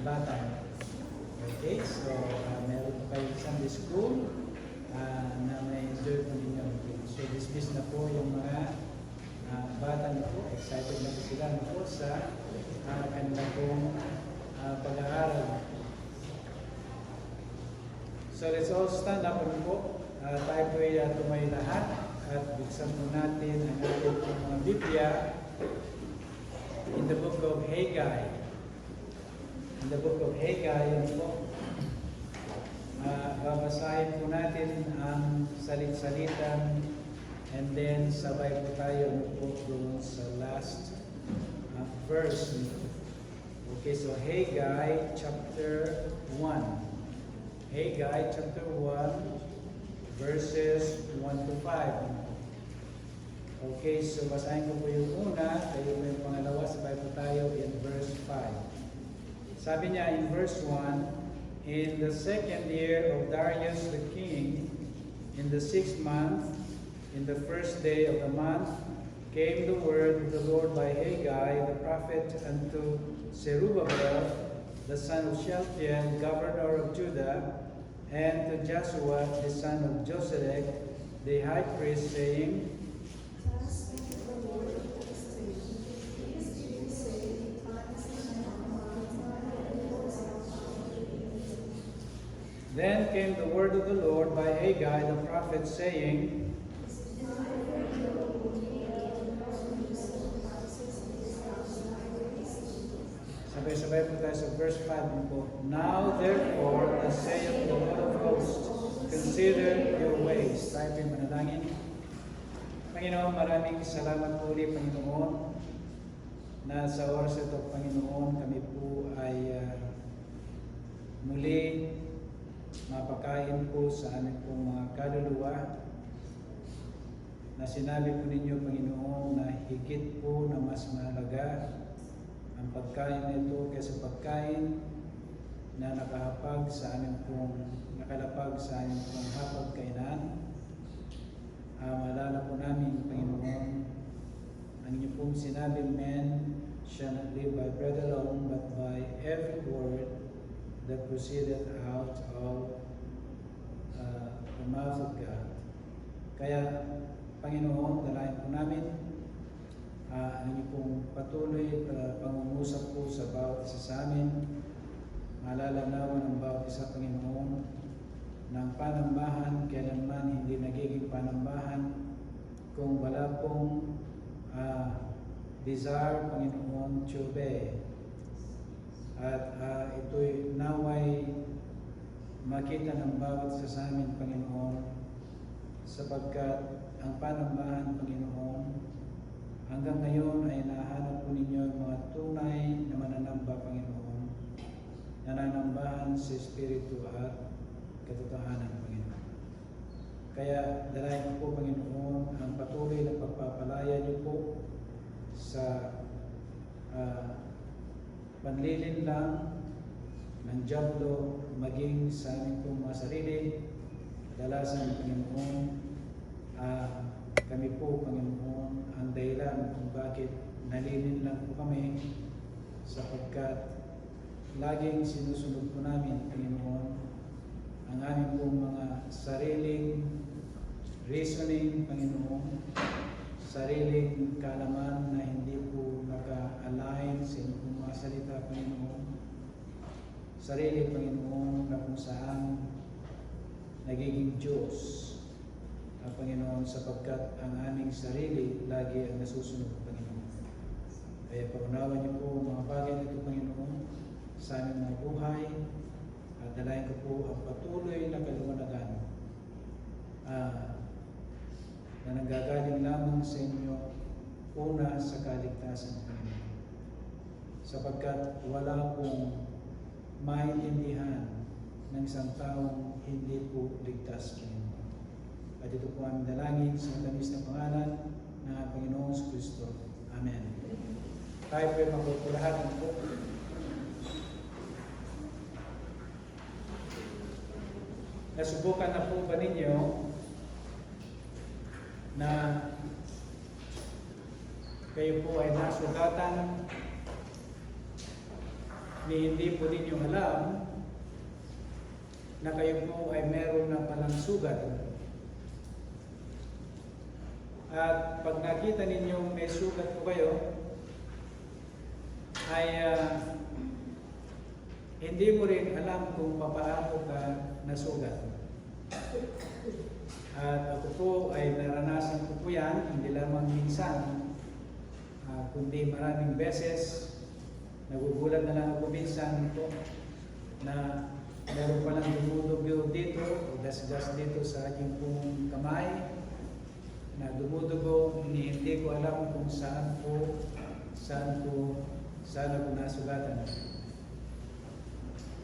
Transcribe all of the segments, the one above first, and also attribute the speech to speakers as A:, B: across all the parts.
A: bata. Okay, so meron po kayo Sunday school na may enjoy po ninyo. So dismiss na po yung mga bata na po. Excited na po sila na po sa kanilang pong pag-aaral. So let's all stand up po. Tayo po ay tumayo lahat at buksan po natin ang ating mga Biblia in the book of Haggai. In the book of Haggai, yun po. Babasahin po natin ang salit-salitan and then sabay po tayo po doon sa last verse. Okay, so Haggai chapter 1. Haggai chapter 1 verses 1 to 5. Okay, so basahin ko po yung una, kayo po yung pangalawa, sabay po tayo in verse 5. Sabi niya in verse 1, in the second year of Darius the king, in the 6th month, in the first day of the month, came the word of the Lord by Haggai the prophet unto Zerubbabel, the son of Shealtiel, governor of Judah, and to Joshua, the son of Josedek, the high priest, saying, Then came the word of the Lord by Haggai the prophet, saying, Sabay-sabay po tayo sa verse 5 po. Now therefore, thus saith the Lord of hosts, consider your ways. Tayo po yung manalangin. Panginoon, maraming salamat po ulit, Panginoon, na sa oras ito, Panginoon, kami po ay muli mapakain po sa aming pong mga kaluluwa na sinabi po ninyo, Panginoon, na higit po na mas mahalaga ang pagkain nito kaysa pagkain na nakalapag sa aming pong hapagkainan. Maalala po namin, Panginoon, ang inyo pong sinabi, men shall not live by bread alone, but by every word that proceeded out of the mouth of God. Kaya, Panginoon, dalayan po namin ang inyo pong patuloy pangungusap po sa bawat isa sa amin. Maalala naman ang bawat isa, Panginoon, ng panambahan, kailanman hindi nagiging panambahan kung wala pong desire, Panginoon, to obey. At ito'y naway makita ng bawat isa sa amin, Panginoon, sapagkat ang panambahan, Panginoon, hanggang ngayon ay nahanap po ninyo ang mga tunay na mananamba, Panginoon, na nanambahan sa Espiritu at katotohanan, Panginoon. Kaya dalayan po, Panginoon, ang patuloy na pagpapalaya niyo po sa panlilin lang ng dyablo maging sa aming pong mga sarili. Dalasan, Panginoon, kami po, Panginoon, ang dahilan kung bakit nalilin lang po kami sapagkat laging sinusunod po namin, Panginoon, ang aming pong mga sariling reasoning, Panginoon, sariling kaalaman na hindi po naka-align sa inyong mga salita, Panginoon. Sarili, Panginoon, na kung saan nagiging Diyos, Panginoon, sapagkat ang aming sarili lagi ang nasusunod, Panginoon. Kaya paunawan niyo po mga bagay nito, Panginoon, sa aming mga buhay, at dalayan ko po ang patuloy na kaliwanagan na nanggagaling lamang sa inyo una sa kaligtasan, Panginoon. Sapagkat wala pong maintindihan ng isang taong hindi po ligtas, Panginoon. At ito po aming dalangin sa matamis na pangalan ng Panginoong Kristo. Amen. Tayo po ay magpupulahan po. Nasubukan na po ba ninyo na kayo po ay nasugatan ni hindi po ninyo alam na kayo po ay meron na palang sugat. At pag nakita ninyong may sugat po kayo, ay hindi mo rin alam kung paano ka nasugat. At ako po ay naranasan ko po yan, hindi lamang minsan, kundi maraming beses. Nagugulat na lang ako minsan po na meron palang dumudugo dito o dasgas dito sa aking pong kamay na dumudugo, hindi ko alam kung saan ako nasugatan.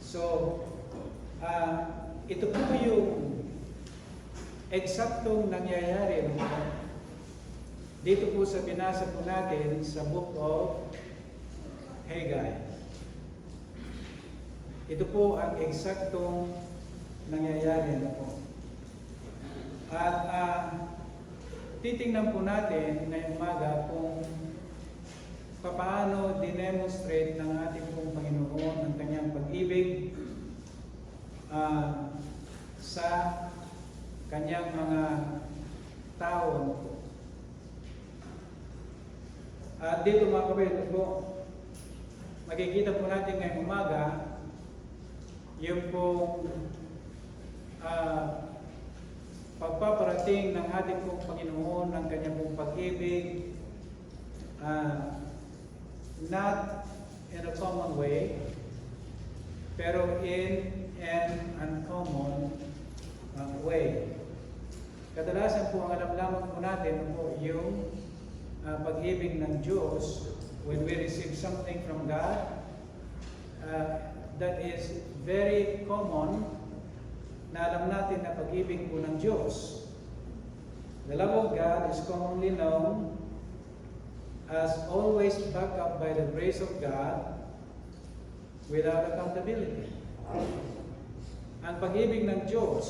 A: So, ito po yung eksaktong nangyayari dito po sa binasa po natin sa Book of Haggai. Ito po ang eksaktong nangyayari na po. At titingnan po natin ngayong umaga kung paano dinemonstrate ng ating pong Panginoon ang kanyang pag-ibig sa kanyang mga tao. At dito mga kapatid po, makikita po natin ngayong umaga yung pong pagpaparating ng ating pong Panginoon ng kanyang pong pag-ibig, not in a common way, pero in an uncommon way. Kadalasan po ang alam lamang po natin po yung pag-ibig ng Diyos when we receive something from God that is very common na alam natin na pag-ibig po ng Diyos. The love of God is commonly known as always backed up by the grace of God without accountability. Ang pag-ibig ng Diyos,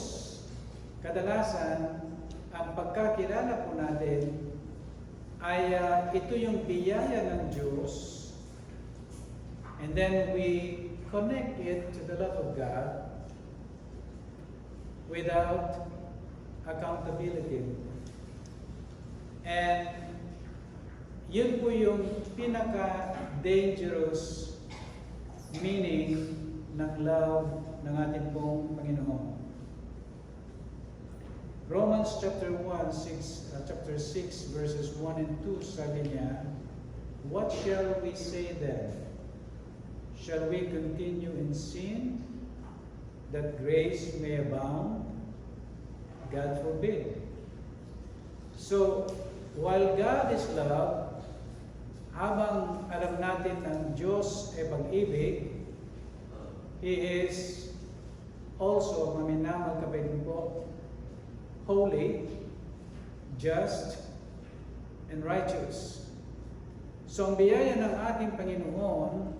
A: kadalasan, ang pagkakilala po natin ay ito yung biyaya ng Diyos, and then we connect it to the love of God without accountability. And yun po yung pinaka-dangerous meaning ng love ng ating pong Panginoon. Romans chapter 6 verses 1 and 2 sabi niya, "What shall we say then? Shall we continue in sin that grace may abound? God forbid." So, while God is love, habang alam natin ang Diyos ay pag-ibig, He is also, maminamal kapatid po, holy, just, and righteous. So ang biyaya ng ating Panginoon,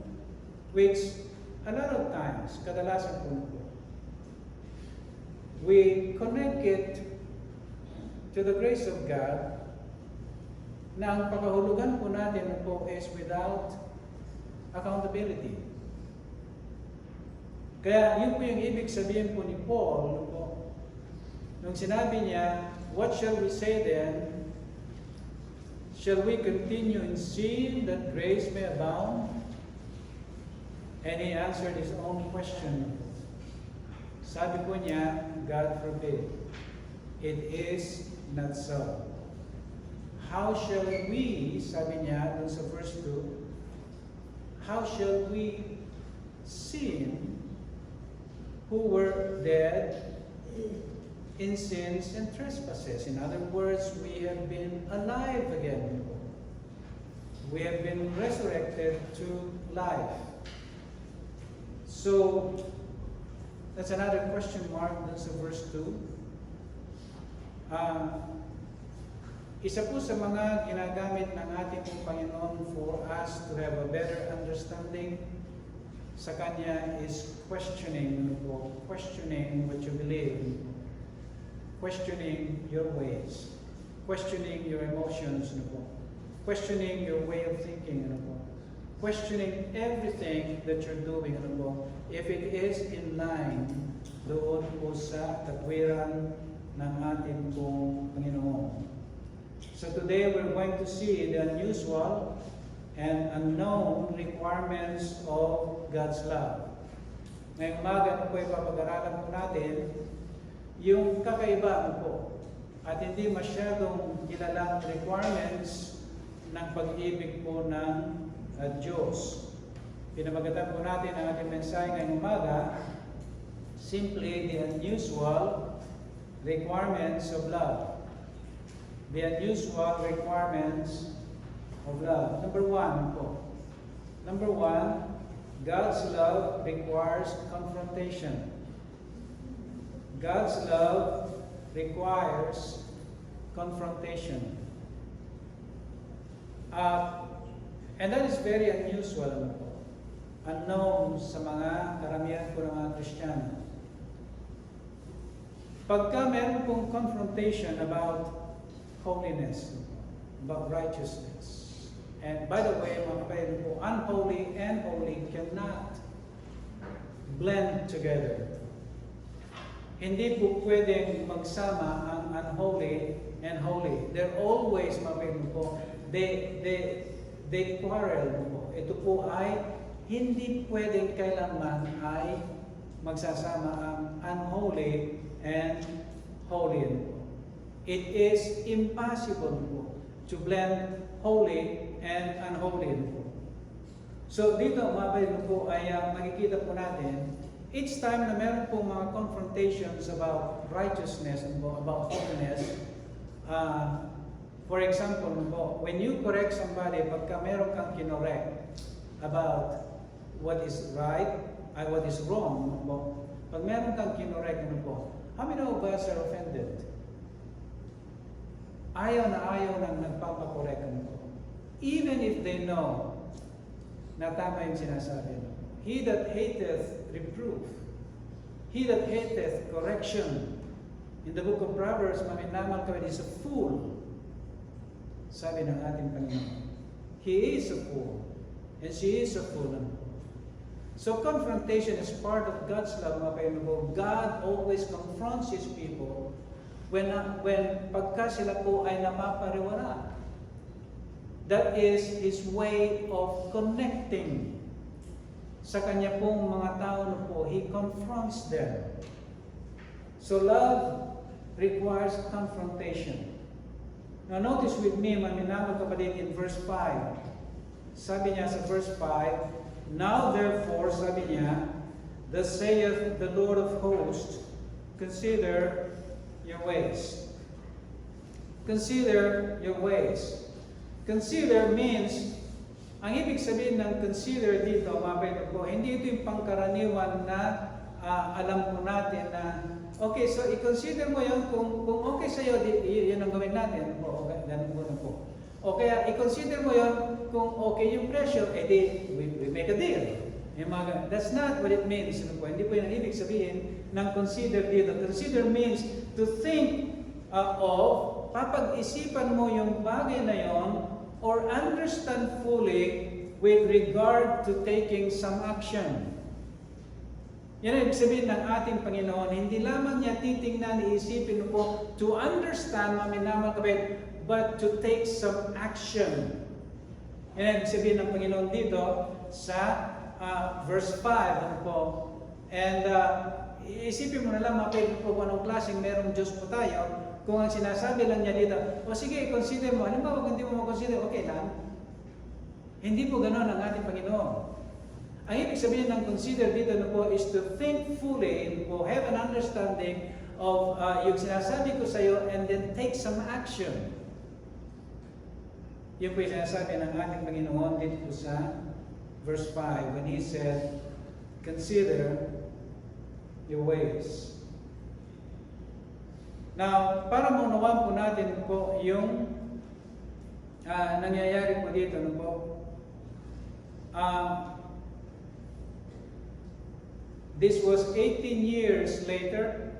A: which a lot of times, kadalasan po, we connect it to the grace of God, na ang pagkahulugan po natin po is without accountability. Kaya yun po yung ibig sabihin po ni Paul po, nung sinabi niya, "What shall we say then? Shall we continue in sin that grace may abound?" And he answered his own question. Sabi po niya, God forbid. It is not so. How shall we, sabi niya dun sa verse 2, how shall we sin who were dead in sins and trespasses? In other words, we have been alive again. We have been resurrected to life. So, that's another question mark dun sa verse 2. Isa po sa mga ginagamit ng ating Panginoon for us to have a better understanding sa Kanya is questioning what you believe, questioning your ways, questioning your emotions, questioning your way of thinking, questioning everything that you're doing, ano po, if it is in line doon po sa katwiran ng ating pong Panginoon. So today we're going to see the unusual and unknown requirements of God's love. Ngayong umaga po ipapag-aralan po natin yung kakaiba po at hindi masyadong kilalang requirements ng pag-ibig po ng Diyos. Pinamagatan po natin ang ating mensahe ngayong umaga, simply the unusual requirements of love. The unusual requirements of love. Number one po. Number one, God's love requires confrontation. God's love requires confrontation. And that is very unusual, ano po. Unknown sa mga karamihan po ng mga Kristiyano. Pagka meron pong confrontation about holiness, about righteousness, and by the way, mga kapatid po, unholy and holy cannot blend together. Hindi po pwedeng magsama ang unholy and holy. They're always, mga kapatid po, they quarrel po. Ito po ay hindi pwedeng kailanman ay magsasama ang unholy and holy. It is impossible po to blend holy and unholy. So dito mga po ay makikita po natin each time na meron po mga confrontations about righteousness and about holiness. For example po, when you correct somebody, pagka meron kang kinorek about what is right, what is wrong po, pag meron kang kinorek po, how many of us are offended? Ayaw nang nagpapakorek po. Even if they know na tama yung sinasabi. He that hateth reproof, he that hateth correction. In the book of Proverbs, maminaman kami, is a fool. Sabi ng ating Panginoon. He is a fool. And she is a fool. So confrontation is part of God's love, mga Panginoon. God always confronts His people when pagka sila po ay napapariwara. That is His way of connecting sa Kanya pong mga tao na po. He confronts them. So love requires confrontation. Now notice with me, maminamang kapatid, in verse 5. Sabi niya sa verse 5, Now therefore, sabi niya, Thus saith the Lord of hosts, consider your ways. Consider your ways. Consider means, ang ibig sabihin ng consider dito, mga kapatid po, hindi ito yung pangkaraniwan na alam po natin na, okay, so i-consider mo yun, kung okay sa'yo, yun ang gawin natin. O, okay, ganun po na po. O kaya, i-consider mo yun, kung okay yung presyo, edi, we make a deal. That's not what it means. Hindi po yung ibig sabihin ng consider dito. Consider means to think of, papag-isipan mo yung bagay na yon, or understand fully with regard to taking some action. Yan ang ibig sabihin ng ating Panginoon. Hindi lamang niya titingnan, iisipin po, to understand, maminamang kapit, but to take some action. Yan ang ibig sabihin ng Panginoon dito sa verse 5. Ano po? And iisipin mo na lang, mapagod po kung anong klaseng merong Diyos po tayo. Kung ang sinasabi lang niya dito, o sige, consider mo. Halimbawa, kung hindi mo makonsider, okay lang. Hindi po ganoon ang ating Panginoon. Ang ibig sabihin ng consider dito na po is to think fully, po, have an understanding of yung sinasabi ko sa iyo, and then take some action. Yun po yung sinasabi ng ating Panginoon dito po sa verse 5 when He said, consider your ways. Now, para maunawan po natin po yung nangyayari po dito, no po, this was 18 years later.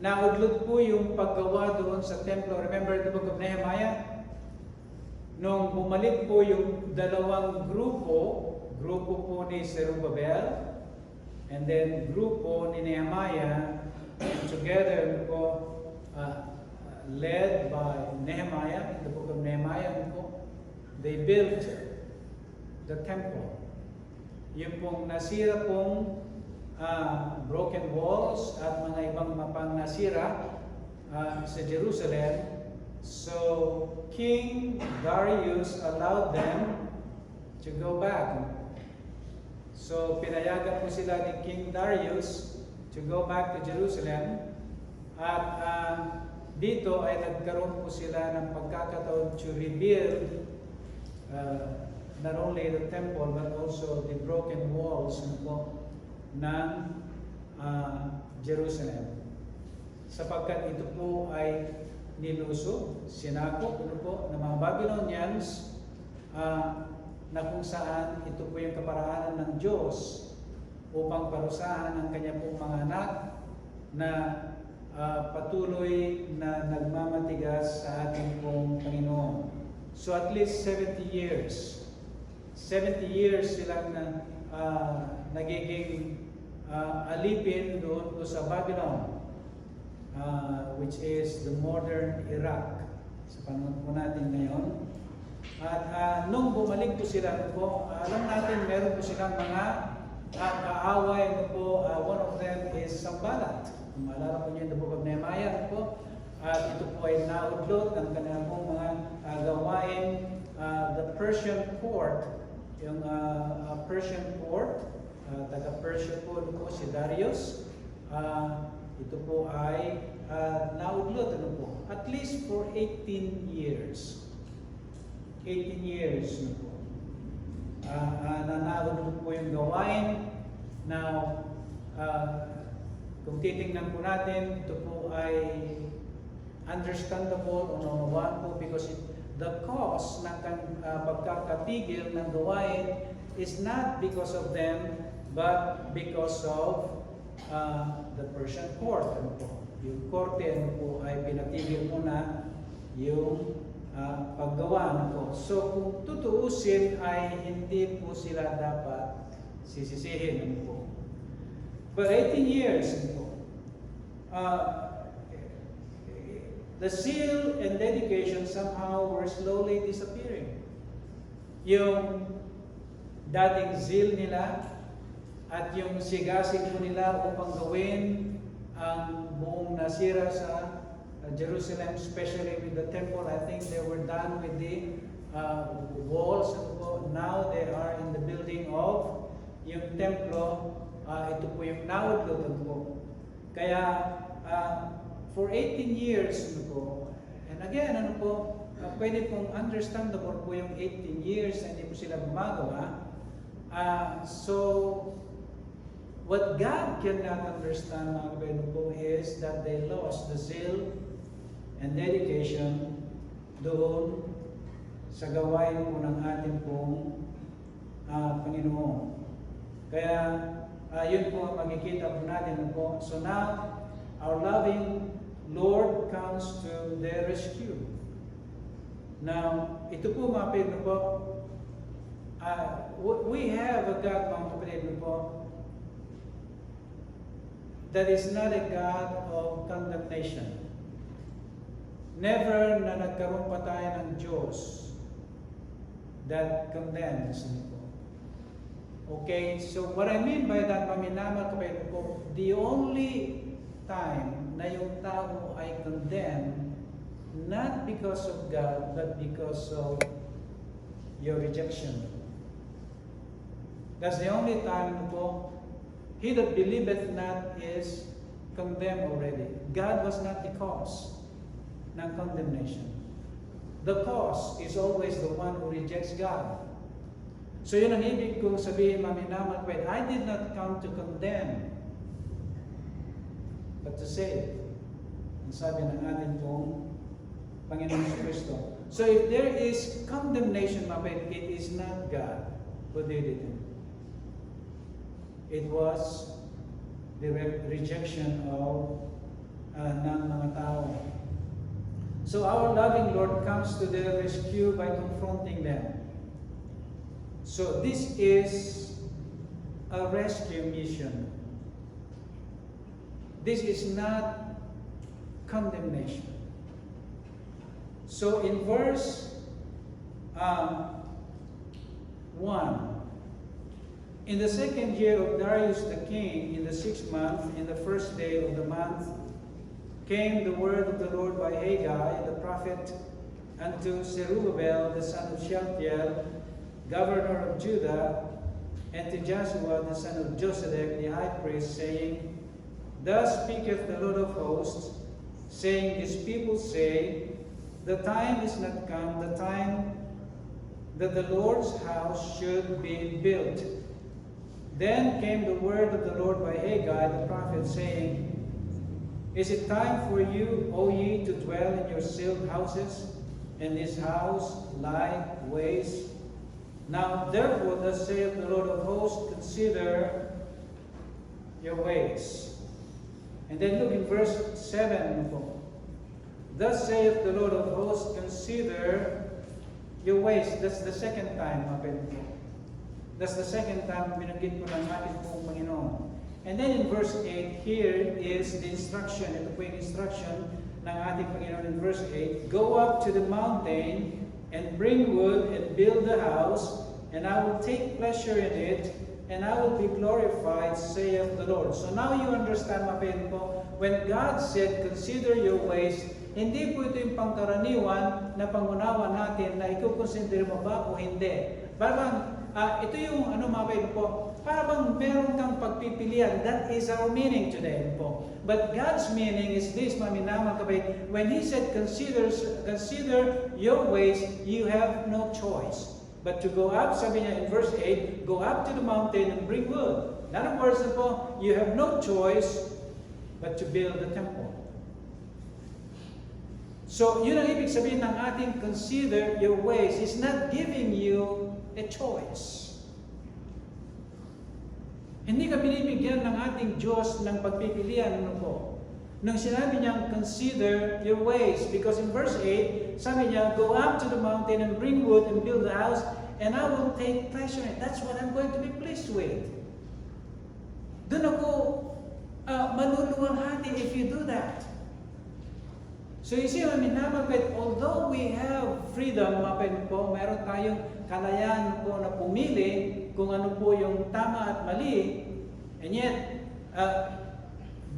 A: Naudlot po yung paggawa doon sa templo. Remember the book of Nehemiah? nung bumalik po yung dalawang grupo po ni Zerubbabel, and then grupo ni Nehemiah, and together po, led by Nehemiah, in the book of Nehemiah po, they built the temple. Yung pong nasira pong broken walls at mga ibang mapang nasira sa Jerusalem. So, King Darius allowed them to go back. So, pinayagan po sila ni King Darius to go back to Jerusalem. At dito ay nagkaroon po sila ng pagkakataon to rebuild not only the temple but also the broken walls ng Jerusalem. Sapagkat ito po ay niluso, sinakop ng mga Babylonians, na kung saan ito po yung kaparaanan ng Diyos upang parusahan ang kanya pong mga anak na patuloy na nagmamatigas sa ating pong Panginoon. So at least 70 years silang nagiging alipin doon po sa Babylon, which is the modern Iraq sa panahon po natin ngayon. At nung bumalik po sila po, alam natin meron po silang mga kaaway po. One of them is Sanballat. Kung maalala po niyo in the book of Nehemiah po, at ito po ay naudlot ng kanilang pong mga gawain. The Persian court, yung Persian court, taga-Persia po si Darius, ito po ay naudlot po, at least for 18 years. 18 years po. Naudlot po yung gawain. Now, kung titingnan po natin, ito po ay understandable o naunawaan po because the cause ng pagkakatigil ng gawain is not because of them but because of the Persian court. Yung korte po ay pinatigil muna yung paggawa po. So kung tutuusin ay hindi po sila dapat sisisihin po. But 18 years po, the zeal and dedication somehow were slowly disappearing. Yung dating zeal nila at yung sigasig po nila upang gawin ang buong nasira sa Jerusalem, especially with the temple. I think they were done with the walls. Now they are in the building of yung templo. Ito po yung naudlutan po. Kaya for 18 years po, and again pwede pong understandable po yung 18 years na hindi po sila gumagawa. So what God cannot understand, mga kapatid po, is that they lost the zeal and dedication doon sa gawain po ng ating pong Panginoon. Kaya yun po ang makikita po natin po. So now, our loving Lord comes to their rescue. Now, ito po mga kapatid po, we have a God, mga kapatid po, that is not a God of condemnation. Never na nagkaroon pa tayo ng Diyos that condemns. Okay, so what I mean by that, paminamal kapatid po, the only time na yung tao ay condemned, not because of God, but because of your rejection. That's the only time po, he that believeth not is condemned already. God was not the cause ng condemnation. The cause is always the one who rejects God. So yun ang ibig kong sabihin, maminaman, I did not come to condemn, but to save. Ang sabi ng ating pong Panginoon Kristo. So if there is condemnation, it is not God who did it. It was the rejection of ng mga tao. So our loving Lord comes to their rescue by confronting them. So this is a rescue mission. This is not condemnation. So in verse 1, in the second year of Darius the king, in the 6th month, in the first day of the month, came the word of the Lord by Haggai the prophet unto Zerubbabel the son of Shealtiel, governor of Judah, and to Joshua the son of Josedek the high priest, saying, Thus speaketh the Lord of hosts, saying, These people say, The time is not come, the time that the Lord's house should be built. Then came the word of the Lord by Haggai the prophet, saying, Is it time for you, O ye, to dwell in your sealed houses, and this house lie waste? Now therefore, thus saith the Lord of hosts, consider your ways. And then look in verse 7. Thus saith the Lord of hosts, consider your ways. That's the second time, That's the second time binanggit ko ng ating pong Panginoon. And then in verse 8, here is the instruction. Ito po yung instruction ng ating Panginoon in verse 8. Go up to the mountain and bring wood and build the house, and I will take pleasure in it, and I will be glorified, saith the Lord. So now you understand, mga po, when God said, consider your ways, hindi po ito yung pangkaraniwan na pangunawa natin na ikukonsider mo ba o hindi. Parang, ito yung mga po, parang meron kang pagpipilian. That is our meaning today po. But God's meaning is this, mga kapatid, when He said, consider your ways, you have no choice. But to go up, sabi niya in verse 8, go up to the mountain and bring wood. In other words po, you have no choice but to build the temple. So, yun ang ibig sabihin ng ating consider your ways. It's not giving you a choice. Hindi ka binibigyan ng ating Diyos ng pagpipilian, po. Nang sinabi niyang consider your ways, because in verse 8, sabi niya, go up to the mountain and bring wood and build the house, and I will take pleasure in it. That's what I'm going to be pleased with. Doon ako maluluwalhati if you do that. So you see, although we have freedom, meron tayong kalayaan po na pumili kung ano po yung tama at mali, and yet,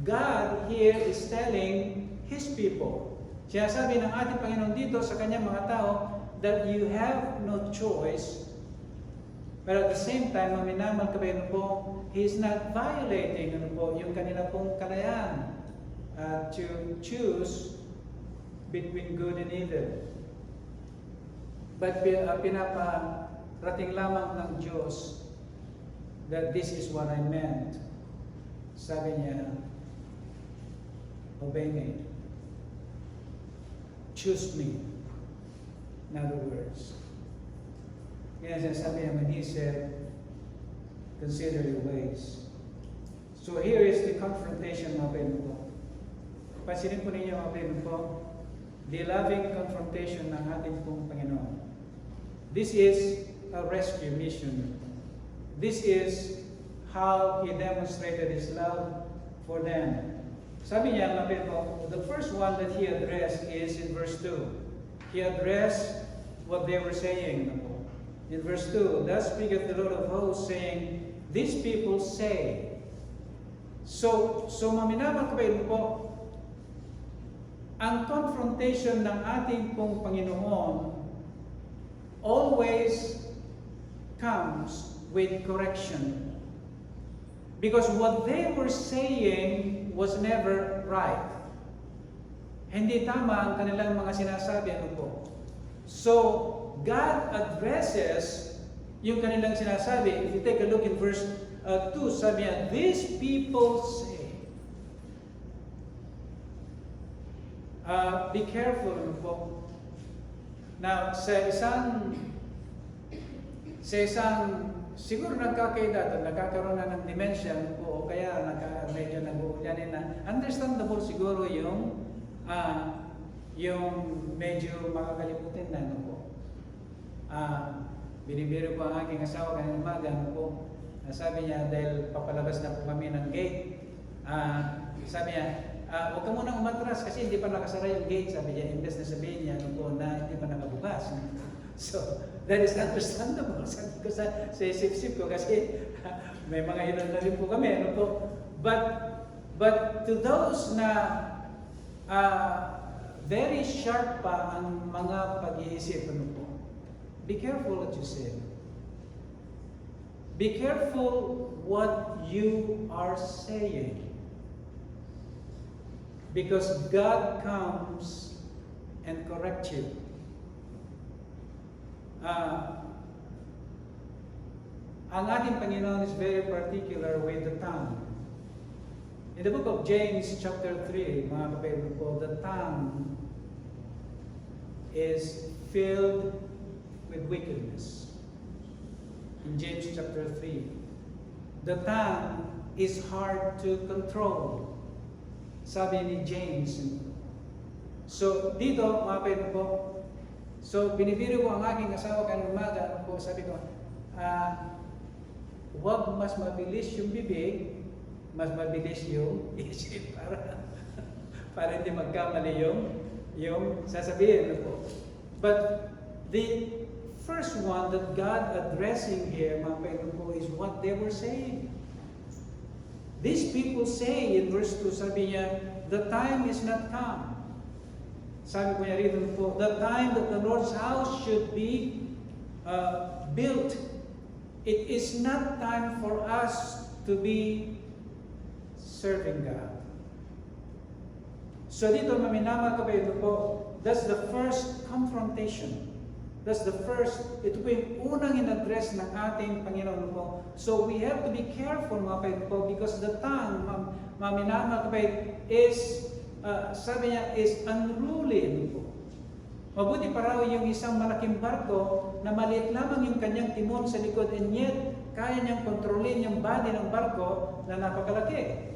A: God here is telling His people. Sinasabi ng ating Panginoon dito sa kanyang mga tao that you have no choice. But at the same time, maminamal kabayan po, He is not violating yung kanila pong kalayaan to choose between good and evil. But pinaparating lamang ng Diyos that this is what I meant. Sabi niya, obey me. Choose me. In other words. Kaya sabi niya when He said, consider your ways. So here is the confrontation, mga payment po. Pansinin po ninyo, mga payment po, the loving confrontation ng ating pong Panginoon. This is a rescue mission. This is how He demonstrated His love for them. Sabi niya, the first one that He addressed is in verse 2. He addressed what they were saying. In verse 2, thus speaketh the Lord of hosts, saying, these people say. So maminaman po, ang confrontation ng ating pong Panginoon always comes with correction. Because what they were saying was never right. Hindi tama ang kanilang mga sinasabi, So, God addresses yung kanilang sinasabi. If you take a look in verse 2, sabi niya, these people say. Be careful po. Now, sa isang siguro nagkakaedad at nagkakaroon na ng dementia po, o kaya medyo nag-uulyanin na, understandable siguro yung yung medyo makakalimutin na, ano po. Binibiro ko ang aking asawa kanina umaga, ano po. Sabi niya, dahil papalabas na po kami ng gate, sabi niya, huwag ka munang umatras kasi hindi pa nakasara yung gate. Sabi niya, imbes na sabihin niya, ano po, na hindi pa nakabukas. So, that is understandable. Sabi ko sa isip-isip ko kasi may mga ilan na rin po kami, ano po. But to those na very sharp pa ang mga pag-iisip, ano po, be careful what you say. Be careful what you are saying. Because God comes and corrects you. Ang ating Panginoon is very particular with the tongue. In the book of James chapter 3, mga kapatid po, the tongue is filled with wickedness. In James chapter 3, the tongue is hard to control. Sabi ni James. So, dito, mga kapatid po, so, binibiro ko ang aking asawa kanina umaga, ano po, sabi ko, huwag mas mabilis yung bibig, mas mabilis yung isip para hindi magkamali yung sasabihin, ano po. But the first one that God addressing here, mga kapatid po, is what they were saying. These people say in verse 2, sabi niya, the time is not come. Sabi ko niya rito po, the time that the Lord's house should be built. It is not time for us to be serving God. So dito, maminama ka ba ito po? That's the first confrontation. That's the first, ito po yung unang in-address ng ating Panginoon po. So we have to be careful, mga kapatid po, because the tongue, maminama ka ba, is sabi niya, is unruly. Ano po? Mabuti pa raw yung isang malaking barko na maliit lamang yung kanyang timon sa likod, and yet, kaya niyang kontrolin yung body ng barko na napakalaki.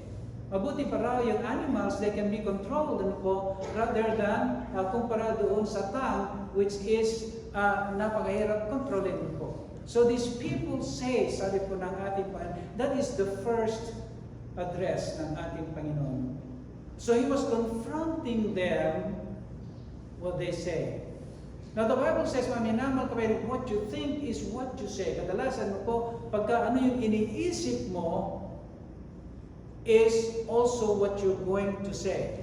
A: Mabuti pa raw yung animals, they can be controlled, ano po, rather than kumpara doon sa tongue, which is napakahirap kontrolin, ano po. So these people say, sabi po ng ating Panginoon, that is the first address ng ating Panginoon. So He was confronting them what they say. Now the Bible says, maminamal kapatid, what you think is what you say. Kadalasan mo po, pagka ano yung iniisip mo, is also what you're going to say.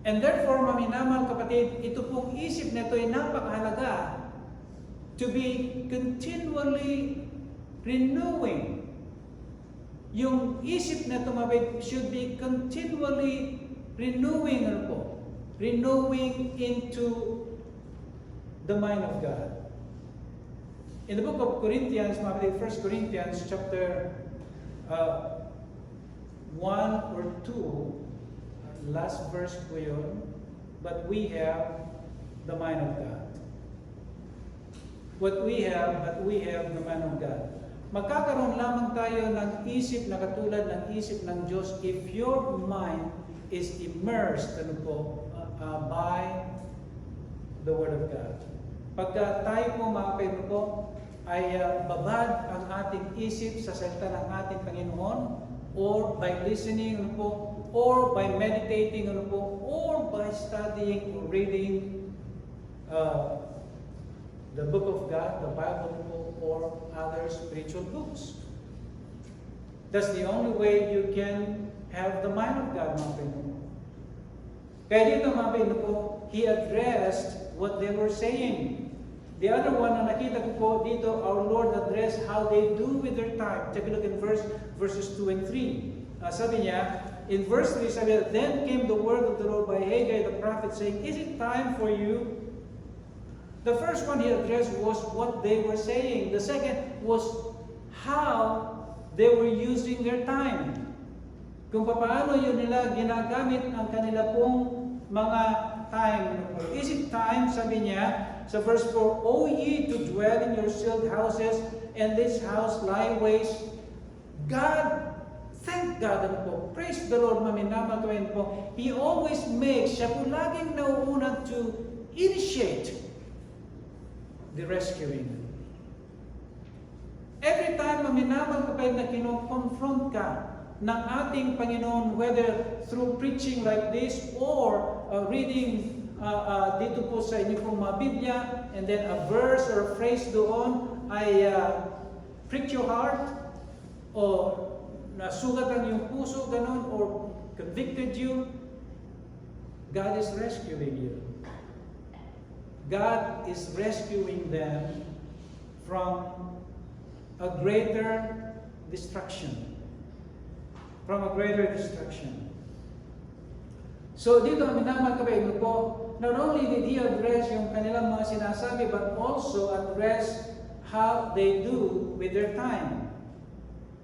A: And therefore, maminamal kapatid, ito pong isip nito ay napakahalaga to be continually renewing. Yung isip na tumawid should be continually renewing, ano po? Renewing into the mind of God. In the book of Corinthians, 1 Corinthians chapter 1 or 2, last verse po yun, but we have the mind of God. But we have the mind of God. Magkakaroon lamang tayo ng isip na katulad ng isip ng Diyos if your mind is immersed by the Word of God. Pagka tayo po, mga kapatid po, ay babad ang ating isip sa salita ng ating Panginoon, or by listening, or by meditating, or by studying or reading the book of God, the Bible, or other spiritual books. That's the only way you can have the mind of God, mga Panginoon. Kaya dito, mga Panginoon, He addressed what they were saying. The other one na nakita ko po dito, our Lord addressed how they do with their time. Take a look in verses 2 and 3. Sabi niya, in verse 3, sabi niya, then came the word of the Lord by Haggai the prophet, saying, is it time for you? The first one He addressed was what they were saying. The second was how they were using their time. Kung paano yun nila ginagamit ang kanila pong mga time. Is it time, sabi niya, sa verse 4, O ye to dwell in your sealed houses, and this house lie waste. God Thank God, ano po. Praise the Lord, maminamang gawin po. He always makes, siya po laging nauuna to initiate the rescuing. Every time maminamang kapag na kino-confront ka ng ating Panginoon, whether through preaching like this or reading dito po sa inyo pong mga Biblia, and then a verse or a phrase doon ay prick your heart, o nasugatan yung puso, ganun, or convicted you, God is rescuing you. God is rescuing them from a greater destruction. From a greater destruction. So dito, minamang kabayan po, not only did He address yung kanilang mga sinasabi, but also address how they do with their time.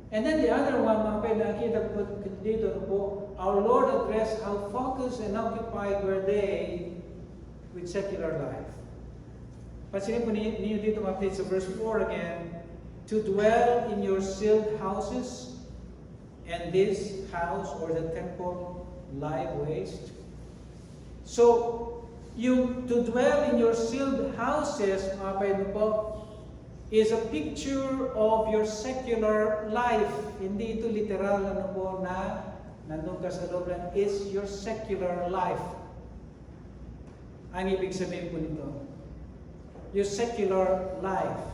A: And then the other one, mga kabayan, nakita po dito po, our Lord addressed how focused and occupied were they with secular life. Pansinin po ninyo dito, mga kabayan, sa verse 4 again, to dwell in your sealed houses, and this house or the temple lie waste. So, yung to dwell in your sealed houses, mga kapatid po, is a picture of your secular life. Hindi ito literal po na nandun ka sa loob lang, is your secular life. Ang ibig sabihin po nito, your secular life,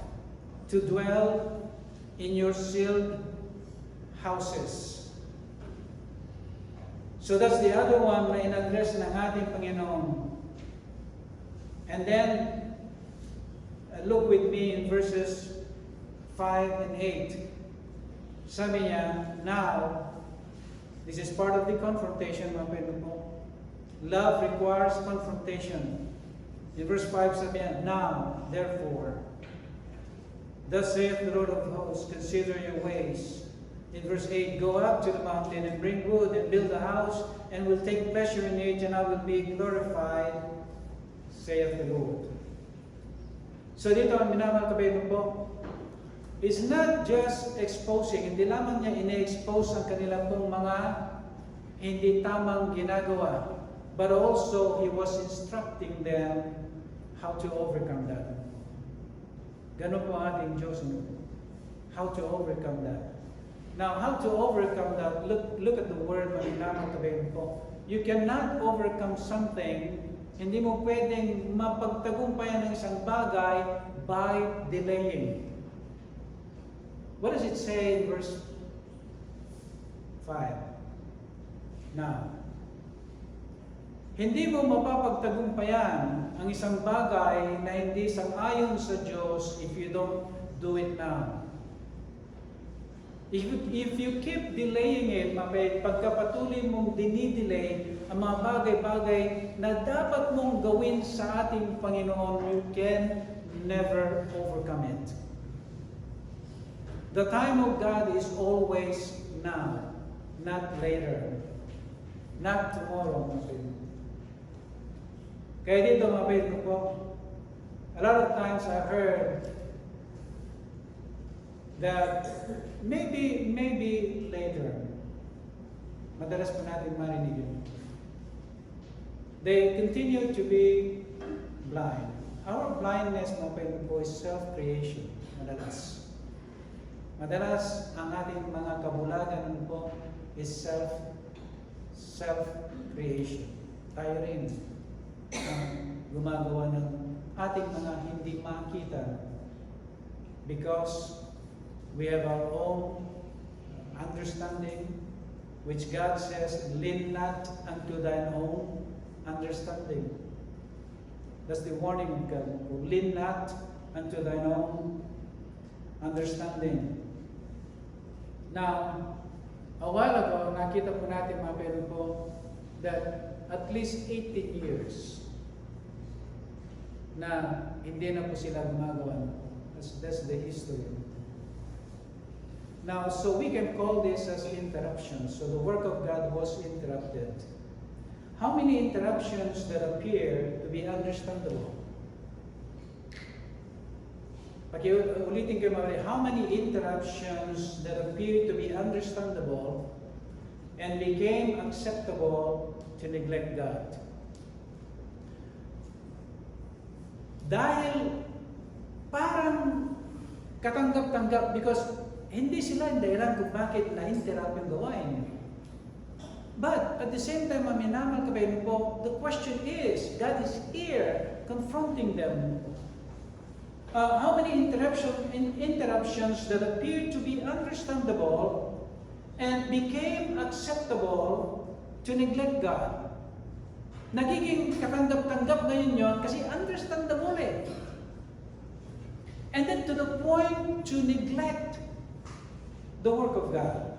A: to dwell in your sealed houses. So that's the other one na in-address ng ating Panginoon. And then, look with me in verses 5 and 8. Sabi niya, now, this is part of the confrontation, mga Panginoon po. Love requires confrontation. In verse 5 sabi niya, now, therefore, thus saith the Lord of hosts, consider your ways. In verse 8, go up to the mountain and bring wood and build a house, and will take pleasure in it, and I will be glorified, saith the Lord. So dito ang minamahal kabayan po, is not just exposing, hindi lamang niya ine-expose ang kanilang pong mga hindi tamang ginagawa, but also He was instructing them how to overcome that. Ganun po ang ating Diyos. How to overcome that. Now, how to overcome that? Look at the word maninamang kabayan po. You cannot overcome something, hindi mo pwedeng mapagtagumpayan ng isang bagay by delaying. What does it say in verse 5? Now, hindi mo mapapagtagumpayan ang isang bagay na hindi sang-ayon sa Diyos if you don't do it now. If you keep delaying it, pagkapatuloy mong dinidelay ang mga bagay-bagay na dapat mong gawin sa ating Panginoon, you can never overcome it. The time of God is always now, not later, not tomorrow. Kaya dito, mga kapatid ko, a lot of times I heard that maybe later. Madalas po natin marinig yun. They continue to be blind. Our blindness, mga kapatid po, is self-creation. Madalas, ang ating mga kabulagan po is self-creation. Tayo rin gumagawa ng ating mga hindi makita because we have our own understanding, which God says, lean not unto thine own understanding. That's the warning of God. Lean not unto thine own understanding. Now, a while ago, nakita po natin mga pero po that at least 18 years na hindi na po sila gumagawa. That's the history. Now, so we can call this as interruption. So the work of God was interrupted. How many interruptions that appear to be understandable? Pakiulitin kayo mga how many interruptions that appeared to be understandable and became acceptable to neglect God? Dahil parang katanggap-tanggap because hindi sila yung dahilan kung bakit na-interrupt yung gawain. But at the same time, maminamal kabayan po, the question is, God is here confronting them. How many interruptions that appeared to be understandable and became acceptable to neglect God? Nagiging katanggap-tanggap ngayon yun kasi understandable eh. And then to the point to neglect the work of God.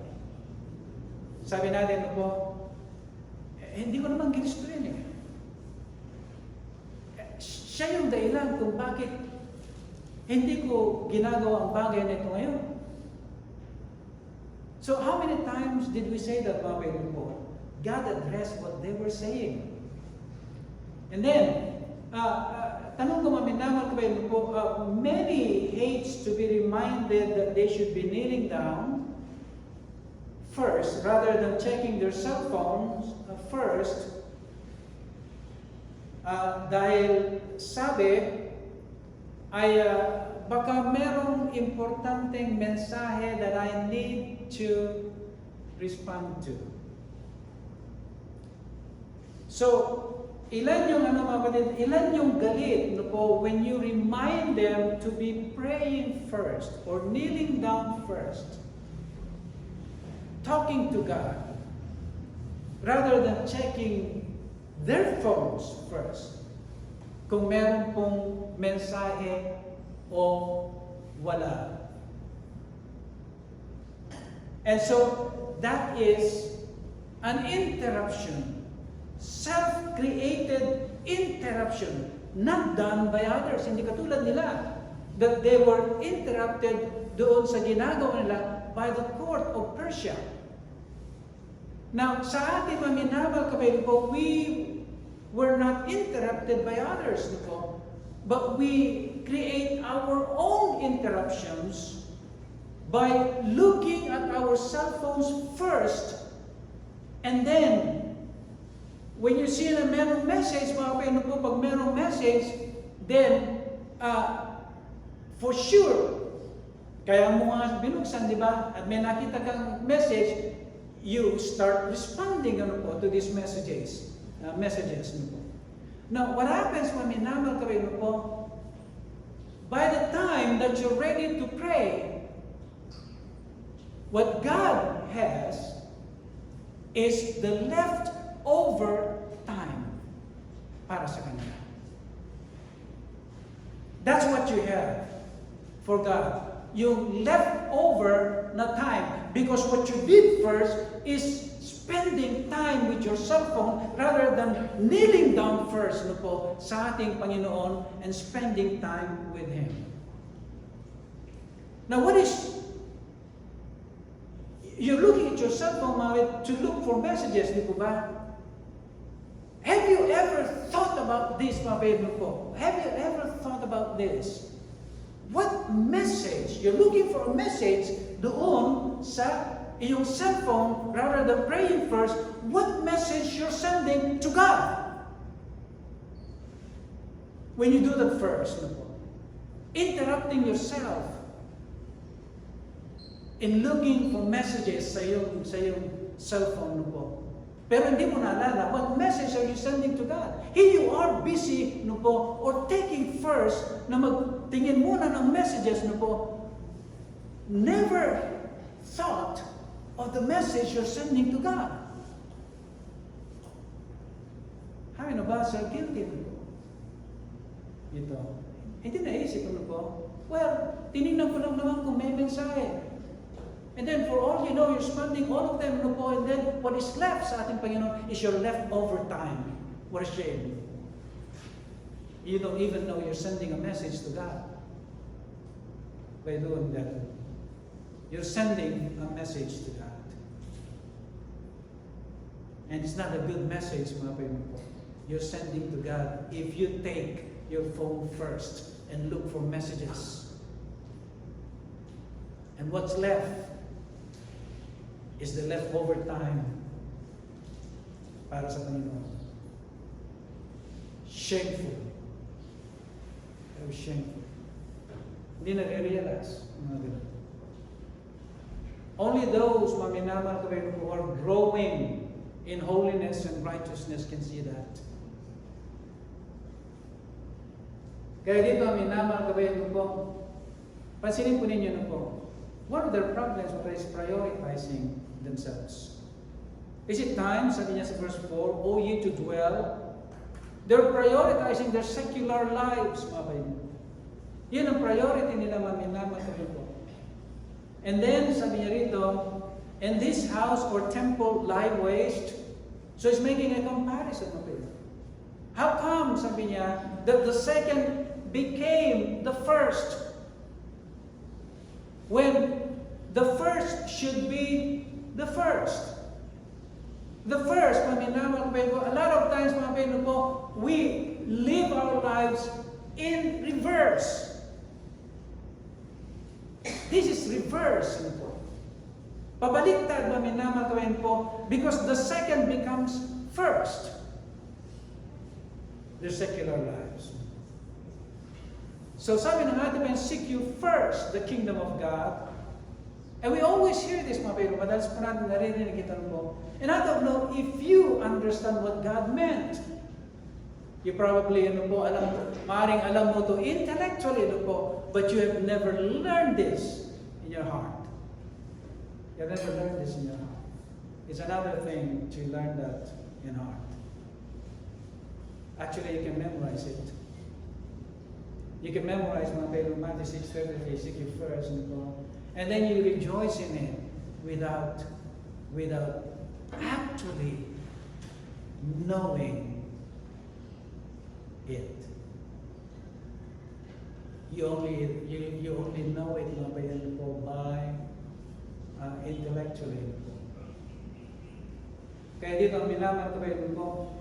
A: Sabi natin po, hindi ko naman ginusto yun eh. Siya yung dahilan kung bakit hindi ko ginagawa ang bagay na ito ngayon. So how many times did we say that mga Panginoon po? God addressed what they were saying. And then, tanong ko maminamal ka ba po, many hates to be reminded that they should be kneeling down first, rather than checking their cell phones first, dahil sabi, ay baka merong importanteng mensahe that I need to respond to. So, ilan yung mga kapatid, ilan yung galit no po when you remind them to be praying first or kneeling down first, talking to God, rather than checking their phones first, kung meron pong mensahe o wala. And so, that is an interruption, self-created interruption, not done by others. Hindi katulad nila, that they were interrupted doon sa ginagawa nila by the court of Persia. Now, sa ating maminabal kabayan po, we were not interrupted by others, but we create our own interruptions by looking at our cell phones first, and then when you see na merong message, mga kapatid po, pag merong message, then for sure, kaya mo nga binuksan, di ba? At may nakita kang message, you start responding to these messages. Now, what happens when minamal ka po? By the time that you're ready to pray, what God has is the leftover time para sa Kanya. That's what you have for God. Yung leftover na time. Because what you did first is spending time with your cell phone rather than kneeling down first sa ating Panginoon and spending time with Him. Now what is... You're looking at your cell phone to look for messages, di po ba? Have you ever thought about this, mga baby po? Have you ever thought about this? What message? You're looking for a message doon sa iyong cell phone rather than praying first. What message you're sending to God? When you do that first, interrupting yourself in looking for messages sa iyong cell phone po. Pero hindi mo naalala, what message are you sending to God? Here you are busy or taking first na magtingin muna ng messages never thought of the message you're sending to God. Habi na ba sa guilty ito? Hindi naisip well, tinignan ko lang naman kung may mensahe. And then for all you know, you're spending all of them and then what is left sa ating Panginoon is your leftover time. What a shame. You don't even know you're sending a message to God by doing that. You're sending a message to God. And it's not a good message, mga Panginoon. You're sending to God if you take your phone first and look for messages And what's left is the leftover time para sa Panginoon. Shameful. Very shameful. Hindi nare-realize mga ganun. Only those, mga minamahal kabayan, who are growing in holiness and righteousness can see that. Kaya dito, mga minamahal kabayan po, pansinin po ninyo na po, one of their problems is prioritizing themselves. Is it time, sabi niya sa verse 4, O ye to dwell? They're prioritizing their secular lives, mga kabayan. Yun ang priority nila, mga minamahal kabayan po. And then, sabi niya rito, and this house or temple lie waste. So he's making a comparison of it. How come, sabi niya, that the second became the first? When the first should be the first. The first, mga minamahal kabayan, a lot of times, mga kabayan po, we live our lives in reverse. This is reverse po. Pabaliktad, mga minamahal kabayan po, because the second becomes first. Their secular lives. So sabi ng ating mga, seek you first the kingdom of God. And we always hear this, mga kabayan, madalas po natin narinig ito po. And I don't know if you understand what God meant. You probably, maaaring alam mo to intellectually, but you have never learned this in your heart. You have never learned this in your heart. It's another thing to learn that in heart. Actually, you can memorize it. You can memorize Matthew 6:33, seek you first, and then you rejoice in it without actually knowing it. You only know it by intellectually. Kaya dito ang minamahal kabayan po,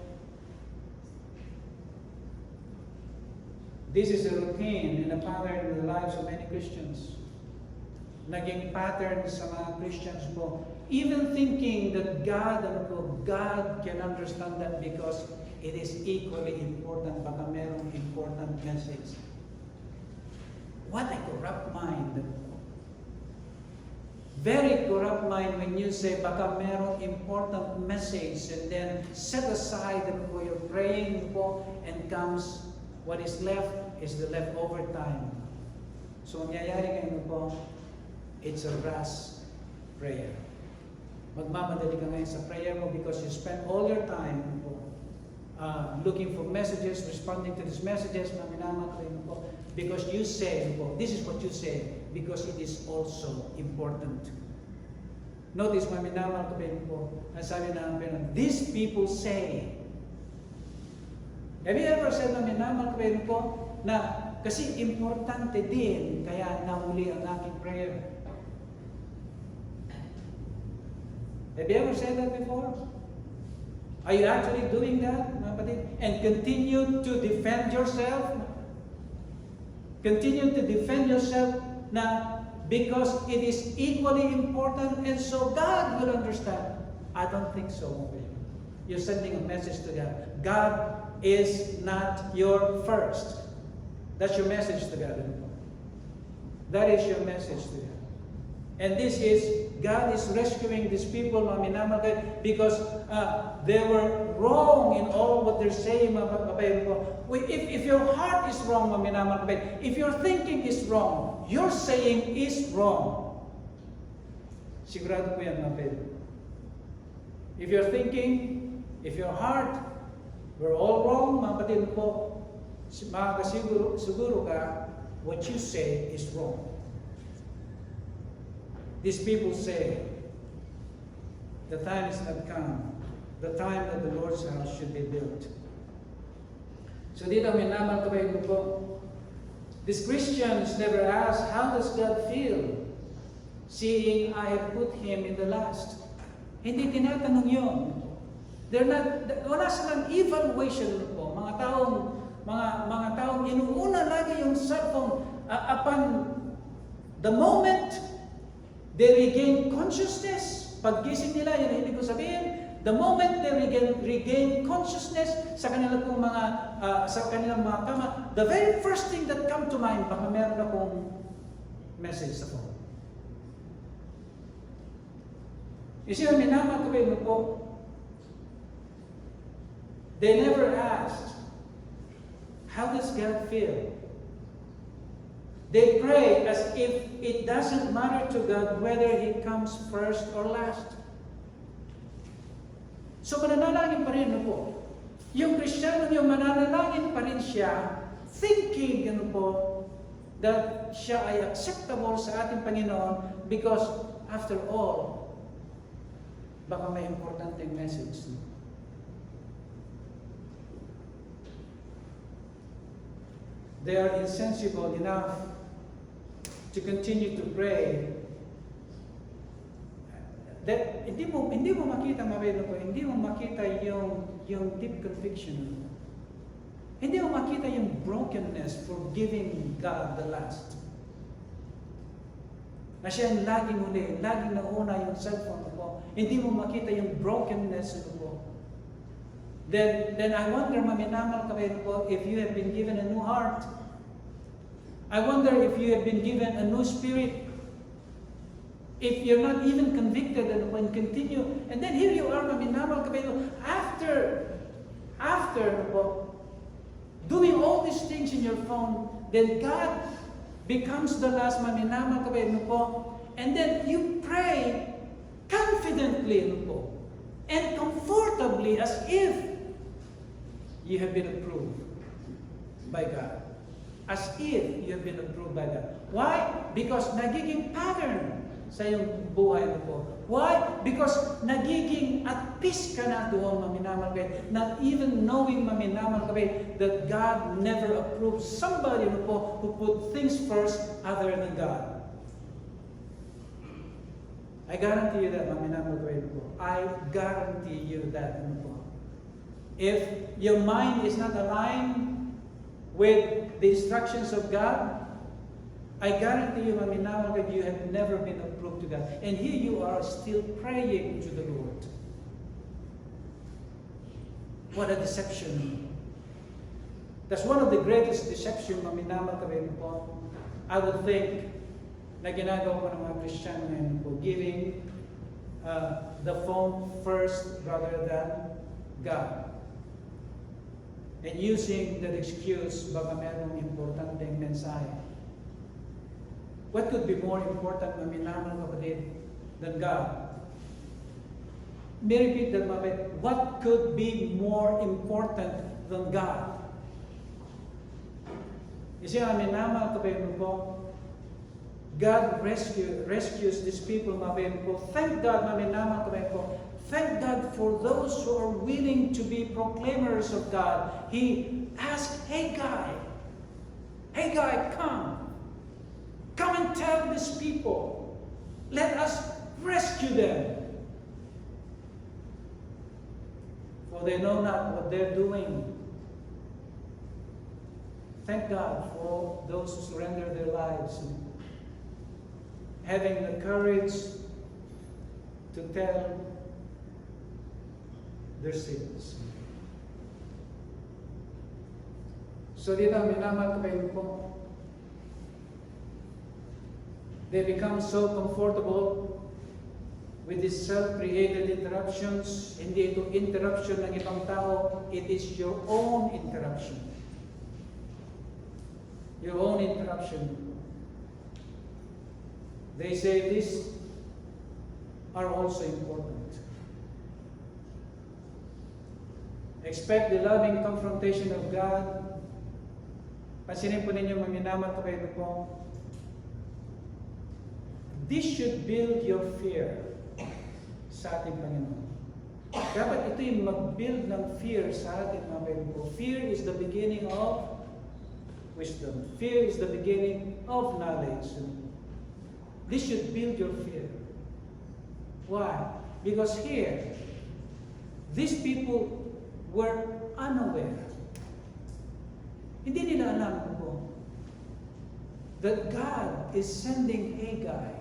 A: this is a routine and a pattern in the lives of many Christians. Naging pattern sa mga Christians po. Even thinking that God can understand that because it is equally important, baka merong important message. What a corrupt mind. Very corrupt mind when you say, baka merong important message, and then set aside you're praying po, and comes, what is left is the leftover time. So, mangyayari ngayon po, it's a rush prayer. Magmamadali ka ngayon sa prayer mo because you spend all your time looking for messages, responding to these messages, because you say, this is what you say, because it is also important. Notice, mga minamahal kabayan po, ang sabi namin, these people say. Have you ever said, mga minamahal kabayan po, na kasi importante din, kaya nahuli ang aking prayer? Have you ever said that before? Are you actually doing that, mga kapatid? And continue to defend yourself? Continue to defend yourself na because it is equally important and so God will understand. I don't think so. You're sending a message to God. God is not your first. That's your message to God. That is your message to God. And this is, God is rescuing these people, mga minamahal, because they were wrong in all what they're saying, mga kapatid ko. If your heart is wrong, mga minamahal, if your thinking is wrong, your saying is wrong. Sigurado po yan, mga kapatid. If you're thinking, if your heart, we're all wrong, mga kapatid po, siguro ka, what you say is wrong. These people say, the time is not come, the time that the Lord's house should be built. So dito, minamahal kabayan ko po, these Christians never ask, how does God feel seeing I have put Him in the last? Hindi tinatanong yun. Wala silang evaluation po. Mga taong inuuna lagi yung cellphone upon the moment They regain consciousness. Paggising nila, yun ang ibig ko sabihin, the moment they regain consciousness sa kanilang mga kama, the very first thing that come to mind, baka meron akong message sa phone. You see, minamahal ko po, they never asked, how does God feel? They pray as if it doesn't matter to God whether He comes first or last. So mananalangin pa rin po. Yung Kristiyano, yung mananalangin pa rin siya, thinking that siya ay acceptable sa ating Panginoon because after all, baka may importanteng message. They are insensible enough to continue to pray that hindi mo makita hindi mo makita yung deep conviction. Hindi mo makita yung brokenness for giving God the last. Na siya yung laging nauna yung cellphone mo. Hindi mo makita yung brokenness mo. Then I wonder, maminamal ka po, if you have been given a new heart. I wonder if you have been given a new spirit. If you're not even convicted and when continue, and then here you are, maminamal ka after doing all these things in your phone, then God becomes the last, maminamal ka and then you pray confidently and comfortably as if you have been approved by God. As if you have been approved by God. Why? Because nagiging pattern sa iyong buhay mo. Why? Because nagiging at peace ka na doon, maminamal ka. Not even knowing, maminamal ka, that God never approves somebody who put things first other than God. I guarantee you that, maminamal ka. I guarantee you that. If your mind is not aligned with the instructions of God, I guarantee you, maminamal ka, you have never been approved to God. And here you are still praying to the Lord. What a deception. That's one of the greatest deception, maminamal ka po. I would think na ginagawa ko ng mga Christian ngayon po, giving the phone first rather than God. And using that excuse, baka merong importanteng mensahe. What could be more important, maminamal kapatid, than God? May I repeat that, kapatid. What could be more important than God? You see, maminamal kapatid po, God rescues these people, kapatid po. Thank God, maminamal kapatid po. Thank God for those who are willing to be proclaimers of God. He asked, hey guy, come and tell these people. Let us rescue them. For they know not what they're doing. Thank God for those who surrender their lives, having the courage to tell their sins. So dito, minamal kayo po. They become so comfortable with these self-created interruptions. Hindi ito interruption ng ibang tao. It is your own interruption. Your own interruption. They say these are also important. Expect the loving confrontation of God. Pansinin po ninyo, maminamal ka kayo po. This should build your fear sa ating Panginoon. Dapat ito yung mag-build ng fear sa ating mga Panginoon po. Fear is the beginning of wisdom. Fear is the beginning of knowledge. This should build your fear. Why? Because here, these people were unaware. Hindi nila alam po that God is sending Haggai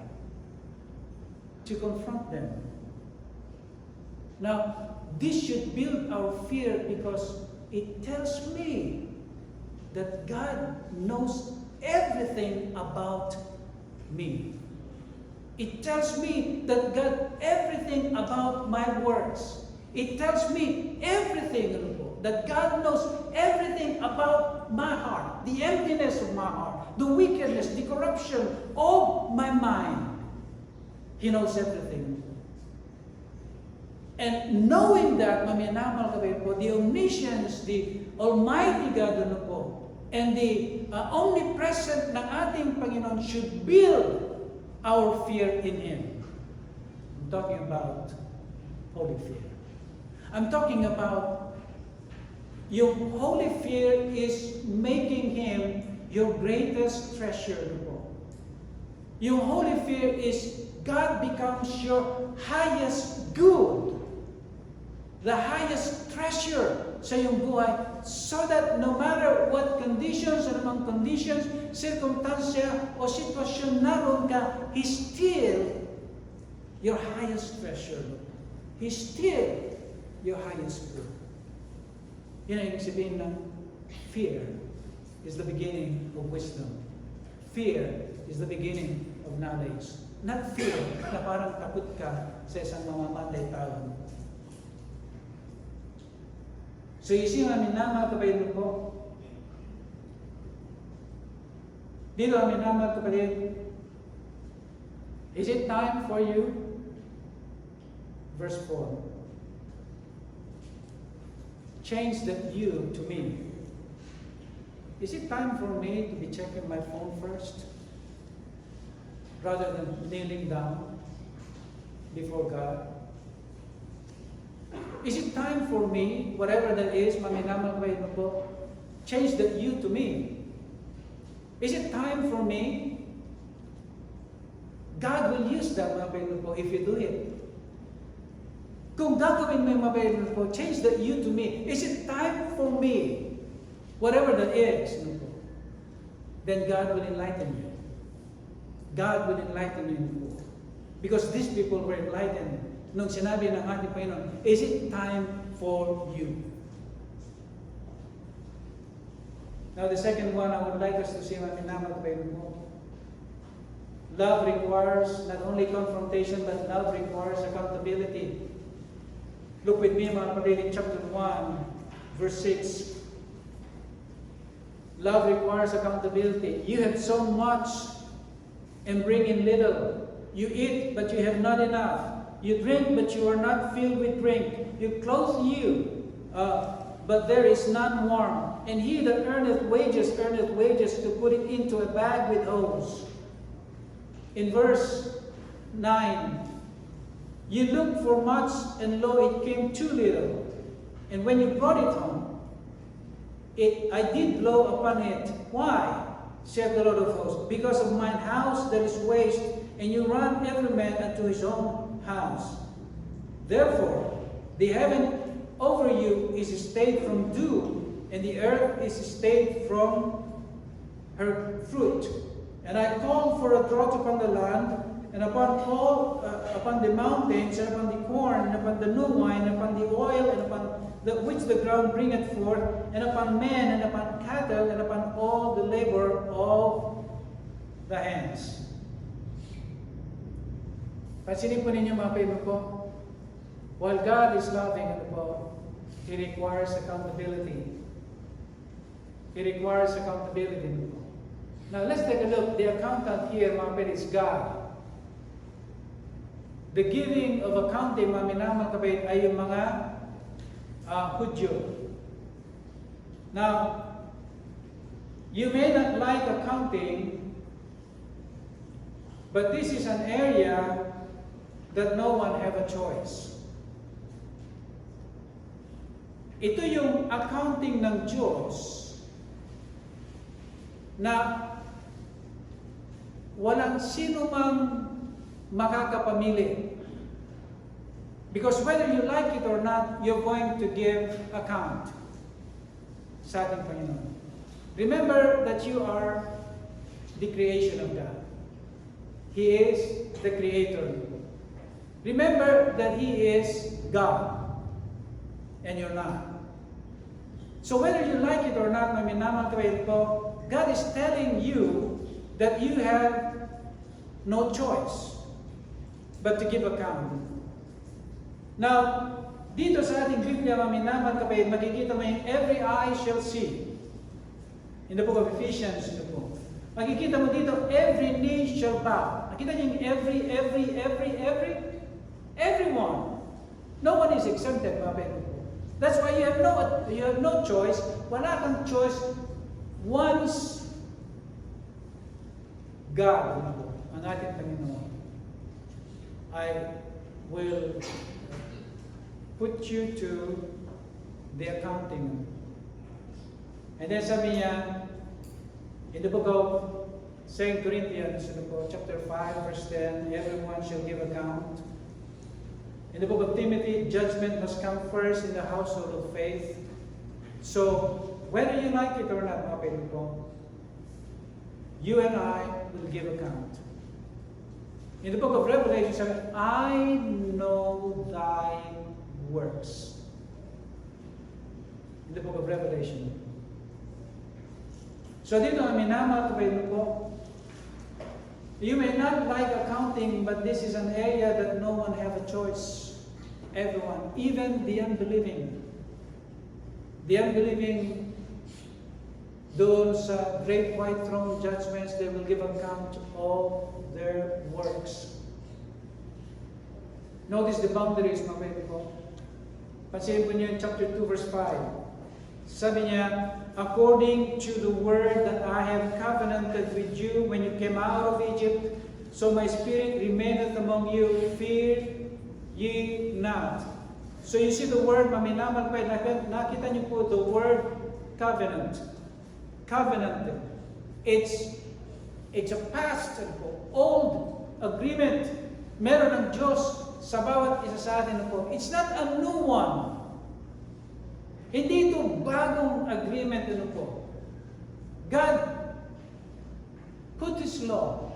A: to confront them. Now, this should build our fear because it tells me that God knows everything about me. It tells me that God everything about my words. It tells me everything, that God knows everything about my heart, the emptiness of my heart, the wickedness, the corruption of my mind. He knows everything. And knowing that, maminamal kabayan po, the omniscience, the Almighty God, and the omnipresent ng ating Panginoon should build our fear in Him. I'm talking about holy fear. I'm talking about your holy fear is making Him your greatest treasure. Your holy fear is God becomes your highest good, the highest treasure sa iyong buhay, so that no matter what conditions, anumang conditions, circumstansya o sitwasyon naroon ka, He's still your highest treasure. He's still your highest good. Yan ang ibig sabihin ng fear is the beginning of wisdom. Fear is the beginning of knowledge. Not fear na parang takot ka sa isang mamamatay tao. So isip namin na mga kapatid po. Dito amin na mga kapatid. Is it time for you? Verse 4. Change that you to me. Is it time for me to be checking my phone first? Rather than kneeling down before God? Is it time for me, whatever that is, change that you to me? Is it time for me? God will use that if you do it. Kung gagawin mo yung change that you to me. Is it time for me? Whatever that is, then God will enlighten you. God will enlighten you. Because these people were enlightened nung sinabi ng ating Panginoon, is it time for you? Now the second one I would like us to see, love requires not only confrontation, but love requires accountability. Look with me, mga kapatid, in chapter 1, verse 6. Love requires accountability. You have so much and bring in little. You eat, but you have not enough. You drink, but you are not filled with drink. You clothe you, but there is none warm. And he that earneth wages to put it into a bag with holes. In verse 9, you looked for much, and lo, it came too little. And when you brought it home, I did blow upon it. Why? Said the Lord of hosts. Because of mine house that is waste, and you run every man unto his own house. Therefore, the heaven over you is stayed from dew, and the earth is stayed from her fruit. And I called for a drought upon the land, and upon all, upon the mountains, and upon the corn, and upon the new wine, and upon the oil, and upon which the ground bringeth forth, and upon men, and upon cattle, and upon all the labor of the hands. Pansinin po ninyo mga kaibigan po, while God is loving, He requires accountability. He requires accountability. Now let's take a look. The accountant here, mga kaibigan, is God. The giving of accounting, mga kapatid, ay yung mga Hudyo. Now, you may not like accounting, but this is an area that no one have a choice. Ito yung accounting ng Diyos na walang sino mang makakapamili. Because whether you like it or not, you're going to give account sa ating Panginoon. Remember that you are the creation of God. He is the Creator. Remember that He is God, and you're not. So whether you like it or not, mga minamahal kapatid ko, God is telling you that you have no choice but to give account. Now, dito sa ating Biblia, mga minamahal kapatid, makikita mo yung every eye shall see. In the book of Ephesians, ito po. Makikita mo dito, every knee shall bow. Nakita niyo yung everyone. No one is exempted, mga kapatid. That's why you have no choice. Wala kang choice once God, ang ating Panginoon, I will put you to the accounting. And then sabi niya, in the book of 2 Corinthians, chapter 5, verse 10, everyone shall give account. In the book of Timothy, judgment must come first in the household of faith. So, whether you like it or not, mga kapatid ko, you and I will give account. In the book of Revelation, sabi, I know thy works. In the book of Revelation. So dito, minamahal kapatid ko, you may not like accounting, but this is an area that no one have a choice. Everyone, even the unbelieving. The unbelieving, those great white throne judgments, they will give account of their works. Notice the boundaries, mga kapatid ko. Pansin po niyo in chapter 2, verse 5. Sabi niya, according to the word that I have covenanted with you when you came out of Egypt, so my spirit remaineth among you, fear ye not. So you see the word, maminaman pa, nakita niyo po the word covenant. Covenanted. It's a past, old agreement. Meron ng Diyos sa bawat isa sa atin po. It's not a new one. Hindi ito bagong agreement po. God put His law.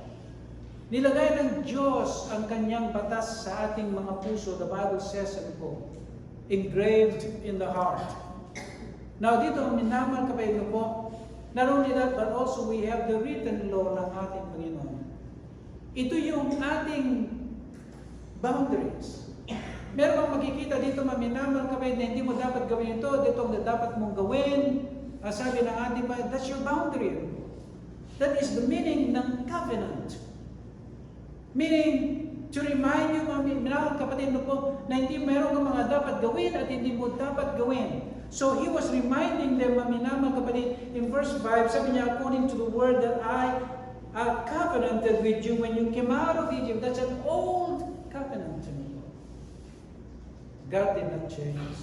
A: Nilagay ng Diyos ang kanyang batas sa ating mga puso. The Bible says po, engraved in the heart. Now dito, minamahal kapatid po, not only that, but also we have the written law ng ating Panginoon. Ito yung ating boundaries. Meron kang makikita dito, maminamal kapatid, na hindi mo dapat gawin ito, dito ang dapat mong gawin. Sabi ng ating Panginoon, that's your boundary. That is the meaning ng covenant. Meaning, to remind you, maminamal kapatid, na hindi meron kang mga dapat gawin at hindi mo dapat gawin. So He was reminding them, maminamal kapatid, in verse 5, sabi niya, according to the word that I covenanted with you when you came out of Egypt. That's an old covenant to me. God did not change.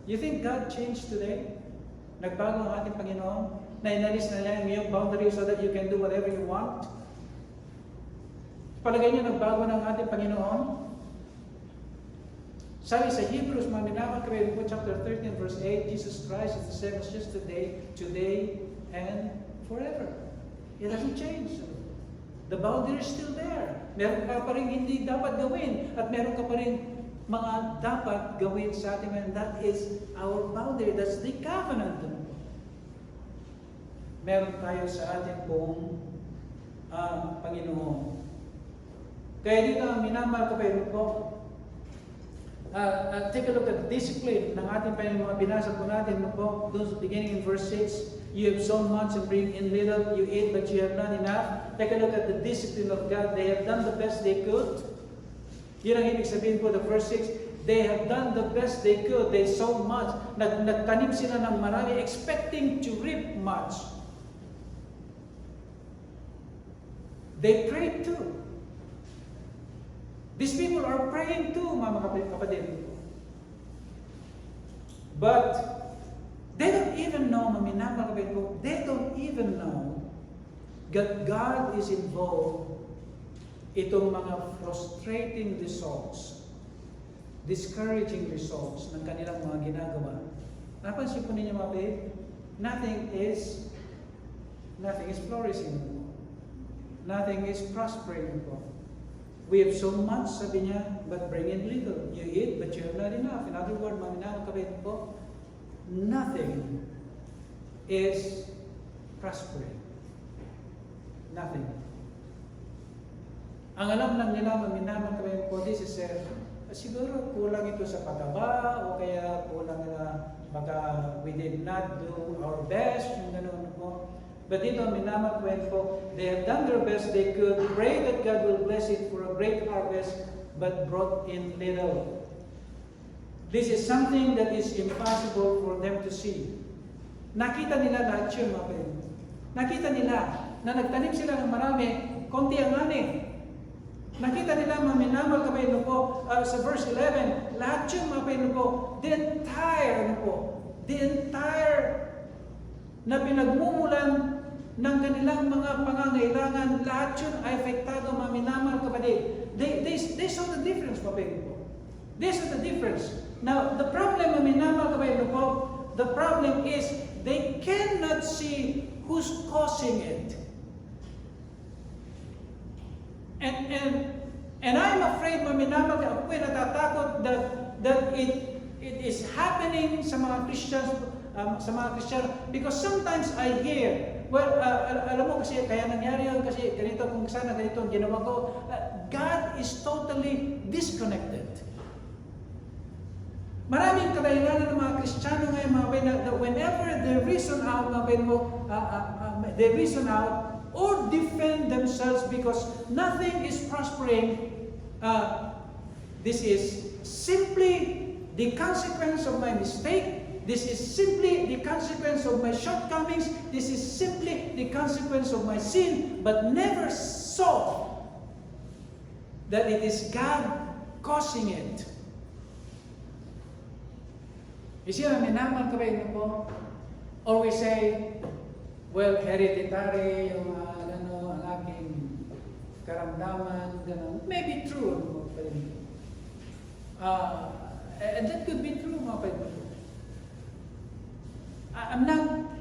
A: You think God changed today? Nagbago ang ating Panginoon? Na inalis na niya ang iyong boundary so that you can do whatever you want? Palagay niyo nagbago ng ating Panginoon? Sabi sa Hebrews, maminaman kapatid po, chapter 13, verse 8, Jesus Christ is the same as yesterday, today, and forever. It hasn't changed. The boundary is still there. Meron ka pa rin hindi dapat gawin at meron ka pa rin mga dapat gawin sa atin, and that is our boundary. That's the covenant. Meron tayo sa ating pong Panginoon. Kaya dito ang minamahal kapatid po, take a look at the discipline ng ating Panginoon. Mga binasa po natin po, beginning in verse 6, you have sown much and bring in little, you eat but you have not enough. Take a look at the discipline of God. They have done the best they could. Yun ang ibig sabihin po, the verse 6, they have done the best they could. They sowed much. Nagtanim sila ng marami, expecting to reap much. They prayed too. These people are praying too, mga kapatid. But they don't even know, maminamang kapatid ko, they don't even know that God is involved itong mga frustrating results, discouraging results ng kanilang mga ginagawa. Napansin po ninyo mga kapatid, nothing is flourishing. Nothing is prospering po. We have so much, sabi niya, but bring in little. You eat, but you have not enough. In other words, maminahal kapatid po, nothing is prospering. Nothing. Ang alam lang nila, maminahal kapatid po, this is siguro kulang ito sa pataba, o kaya kulang na baka we did not do our best, yung gano'n po. But dito, minamakwento po, they have done their best they could, pray that God will bless it for a great harvest, but brought in little. This is something that is impossible for them to see. Nakita nila lahat yun, mga friend. Nakita nila na nagtanim sila ng marami, konti ang ani. Nakita nila, maminamal kamay po, sa verse 11, lahat yun, mga friend po, the entire na pinagmumulan ng kanilang mga pangangailangan, lahat yun ay apektado, maminamal kapatid. They saw the difference, kapatid po. They saw the difference. Now, the problem, maminamal kapatid po, the problem is they cannot see who's causing it. And I'm afraid, maminamal kapatid, ako'y natatakot that it is happening sa mga Christians, because sometimes I hear, well, alam mo kasi, kaya nangyari yun kasi ganito, kung sana ganito ang ginawa ko, God is totally disconnected. Maraming kadahilanan ng mga Kristiyano ngayon, mga kapatid, that whenever they reason out, mga kapatid mo, they reason out or defend themselves because nothing is prospering, this is simply the consequence of my mistake. This is simply the consequence of my shortcomings. This is simply the consequence of my sin, but never saw that it is God causing it. You see, minaman ka ba yun po? Or we say, well, hereditary, yung ang aking karamdaman, gano'n. Maybe true, and that could be true, mga kapatid. I'm not,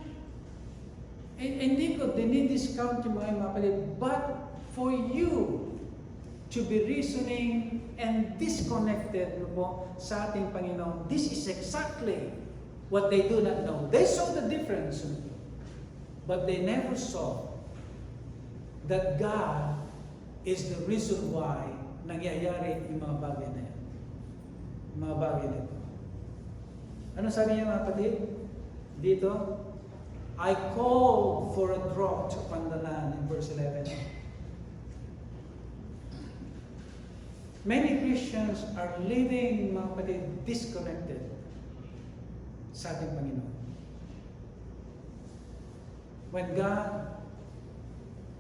A: hindi ko dinidiscount yung mga kapatid, but for you to be reasoning and disconnected po sa ating Panginoon, this is exactly what they do not know. They saw the difference, but they never saw that God is the reason why nangyayari yung mga bagay na yan. Mga bagay na ito. Ano sabi niya mga kapatid? Dito, I call for a drought upon the land, in verse 11. Many Christians are living, mga kapatid, disconnected sa ating Panginoon. When God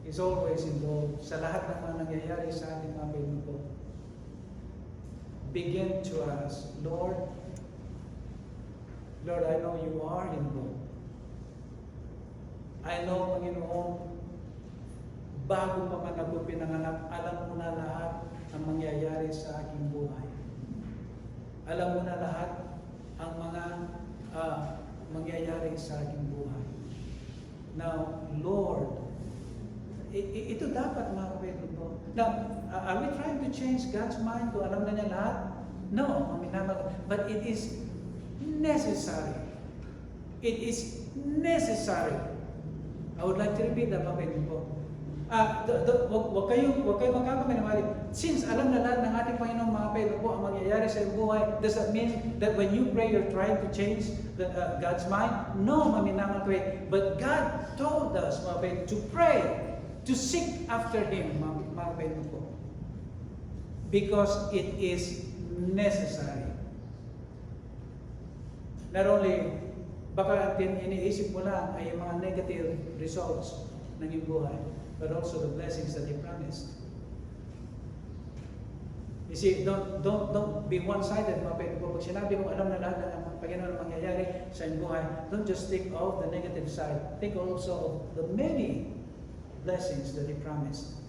A: is always involved sa lahat ng mga nangyayari sa ating mga Panginoon, begin to ask, Lord, I know you are involved. I know, Panginoon, bago pa man ako pinanganak, alam mo na lahat ang mangyayari sa aking buhay. Alam mo na lahat ang mga mangyayari sa aking buhay. Now, Lord, ito dapat mga kapatid ko. Now, are we trying to change God's mind kung alam na niya lahat? No, but it is necessary. It is necessary. I would like to repeat that, mga kapatid ko. Huwag kayo magkakamali. Since alam na lahat ng ating Panginoon, mga kapatid po, ang mangyayari sa iyong buhay, does that mean that when you pray, you're trying to change God's mind? No, maminamang kapatid. But God told us, mga kapatid, to pray, to seek after Him, mga kapatid po. Because it is necessary. Not only, baka iniisip mo lang ay yung mga negative results ng iyong buhay, but also the blessings that He promised. You see, don't be one-sided, mga kapatid ko. Pag sinabi mo, alam na lahat ng Panginoon ang mangyayari sa iyong buhay, don't just think of the negative side. Think also of the many blessings that He promised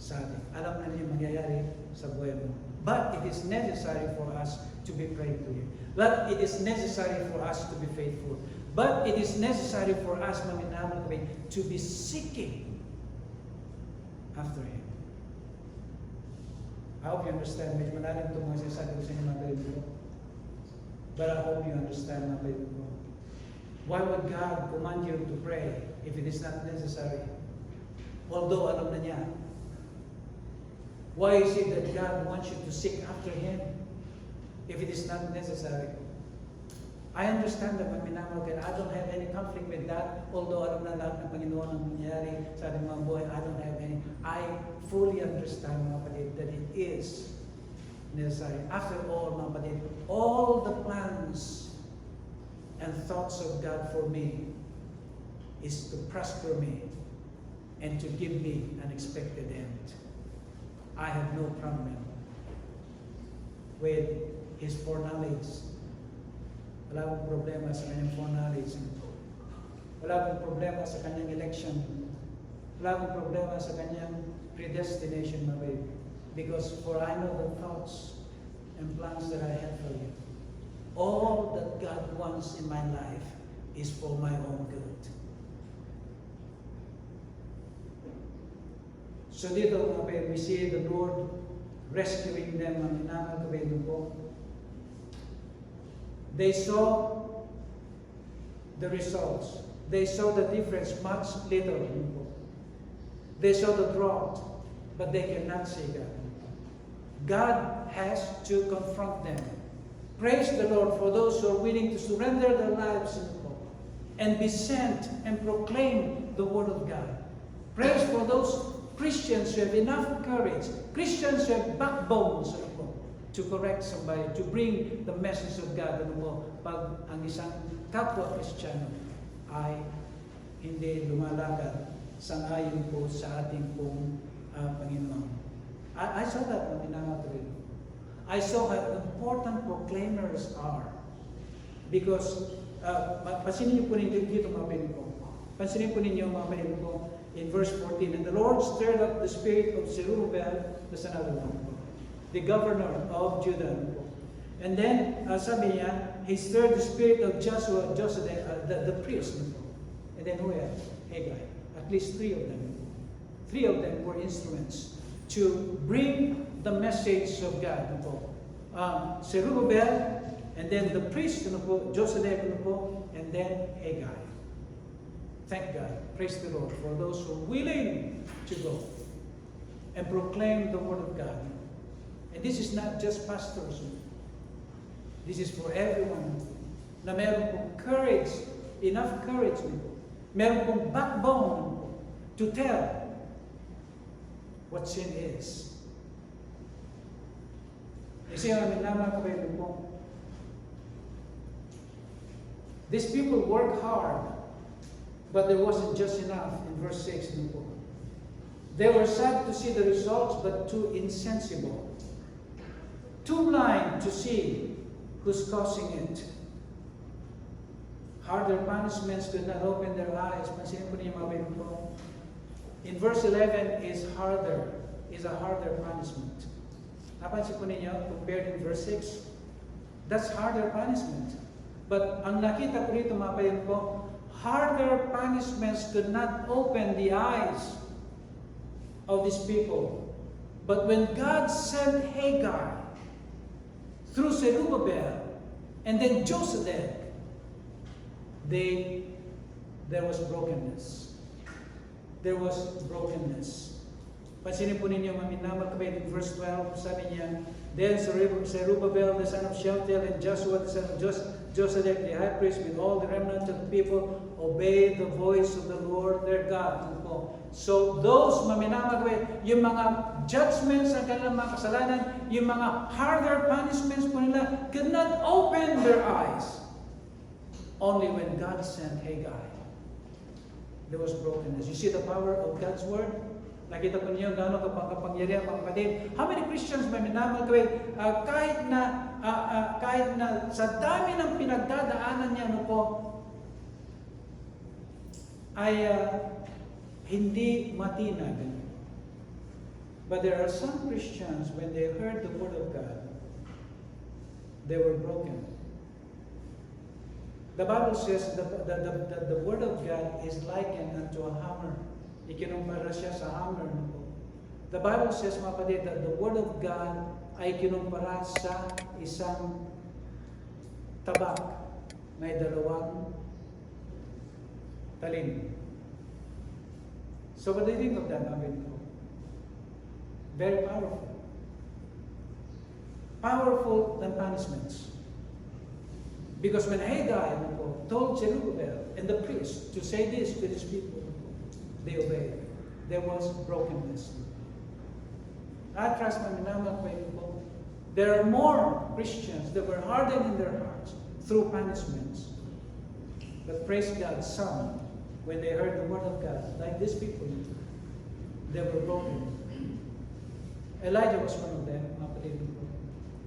A: sa atin. Alam na niya mangyayari sa buhay mo. But it is necessary for us to be praying to Him. But it is necessary for us to be faithful. But it is necessary for us, mga minamahal kapatid, to be seeking after Him. I hope you understand. Medyo malalim itong mga sinasabi ko sa inyo mga kaibigan ko. But I hope you understand mga kaibigan ko. Why would God command you to pray if it is not necessary? Although alam na niya. Why is it that God wants you to seek after Him if it is not necessary? I understand that minamahal ka. I don't have any conflict with that. Although alam na lahat ng Panginoon ang nangyari sa ating mga buhay, I don't have any. I fully understand, mga kapatid, that it is necessary. After all, mga kapatid, all the plans and thoughts of God for me is to prosper me and to give me an expected end. I have no problem with His foreknowledge. Wala akong problema sa kanyang foreknowledge. Wala akong problema sa kanyang election. Wala akong problema sa kanyang predestination, my baby. Because for I know the thoughts and plans that I have for you. All that God wants in my life is for my own good. So dito, mga baby, we see the Lord rescuing them. Ang minamahal ko baby ko. They saw the results. They saw the difference much later. They saw the drought, but they cannot see God. God has to confront them. Praise the Lord for those who are willing to surrender their lives and be sent and proclaim the Word of God. Praise for those Christians who have enough courage, Christians who have backbones, to correct somebody, to bring the message of God. Pag ang isang kapwa Kristiyano ay hindi lumalakad sang-ayon po sa ating pong Panginoon. I saw that when I saw how important proclaimers are. Because, pansinin niyo po ninyo dito mga pinin ko. Pansinin po ninyo mga pinin ko in verse 14. And the Lord stirred up the spirit of Zerubbabel, that's another one, the governor of Judah. And then, sabi niya, he stirred the spirit of Joshua, the priest. And then who else? Haggai. At least three of them. Three of them were instruments to bring the message of God. Zerubbabel, and then the priest, Josedek, and then Haggai. Thank God. Praise the Lord for those who are willing to go and proclaim the Word of God. And this is not just pastors. This is for everyone na meron pong courage, enough courage, meron pong backbone to tell what sin is. Kasi ang amin naman kabayan po, these people work hard, but there wasn't just enough in verse 6. They were sad to see the results, but too insensible. Too blind to see who's causing it. Harder punishments could not open their eyes. Pansinin po niyo mga baby po. In verse 11 is a harder punishment. Napansin po ninyo, compared in verse 6, that's harder punishment. But ang nakita ko dito mga baby po, harder punishments could not open the eyes of these people. But when God sent Haggai through Zerubbabel and then Josedek, there was brokenness. There was brokenness. Pansinin po ninyo, maminamal kapatid, in verse 12, sabi niya, then Zerubbabel, the son of Shealtiel, and Joshua, the son of Josedek, the high priest, with all the remnant of the people, obeyed the voice of the Lord their God. So those, maminamal kapatid, yung mga judgments sa kanilang mga kasalanan, yung mga harder punishments po nila, could not open their eyes. Only when God sent Haggai, there was brokenness. You see the power of God's word? Nakita po niyo gano'ng kapangyarihan mga kapatid. How many Christians may minamahal kawin? Kahit na sa dami ng pinagdadaanan niya ay hindi matinag. But there are some Christians, when they heard the word of God, they were broken. The Bible says that the Word of God is likened unto a hammer. Ikinumpara siya sa hammer. The Bible says, mga kapatid, that the Word of God ay kinumpara sa isang tabak may dalawang talim. So what do you think of that, mga kapatid? Very powerful. Powerful than punishments. Because when Haggai told Zerubbabel and the priests to say this to these people, they obeyed. There was brokenness. I trust my minamahal people. There are more Christians that were hardened in their hearts through punishments. But praise God, some, when they heard the word of God, like these people, they were broken. Elijah was one of them, mga kapatid.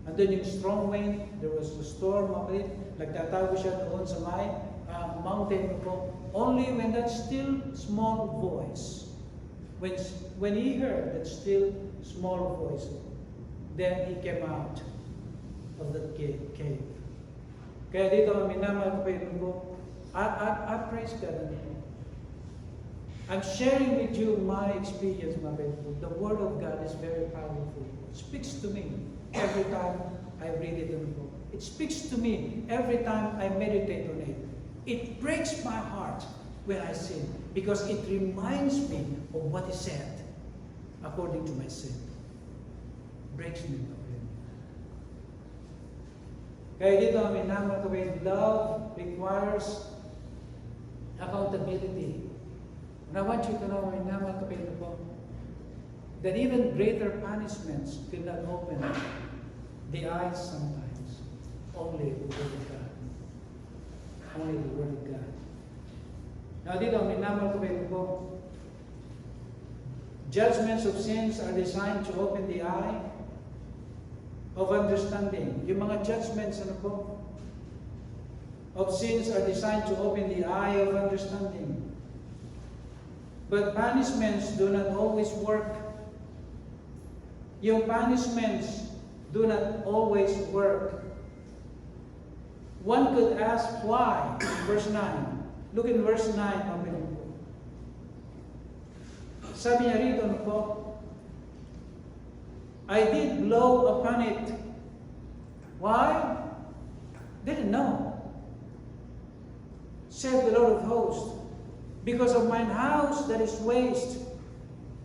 A: And then yung strong wind, there was the storm, mga kapatid. Nagtatago siya doon sa may mountain ko. Only when that still small voice, when he heard that still small voice, then he came out of that cave. Kaya dito ang minamahal kapatid ko, I praise God. I'm sharing with you my experience, my people. The Word of God is very powerful. It speaks to me every time I read it in the book. It speaks to me every time I meditate on it. It breaks my heart when I sin because it reminds me of what is said according to my sin. Breaks me. Kaya dito ang minamahal kapatid, love requires accountability. And I want you to know, my minamahal kapatid po, that even greater punishments cannot open the eyes sometimes. Only the Word of God. Only the Word of God. Now dito, minamahal kapatid po, judgments of sins are designed to open the eye of understanding. Yung mga judgments of sins are designed to open the eye of understanding. But punishments do not always work. Yung punishments do not always work. One could ask why. Verse 9. Look in verse 9. Sabi niya rito I did blow upon it. Why? Didn't know. Said the Lord of hosts, because of mine house that is waste,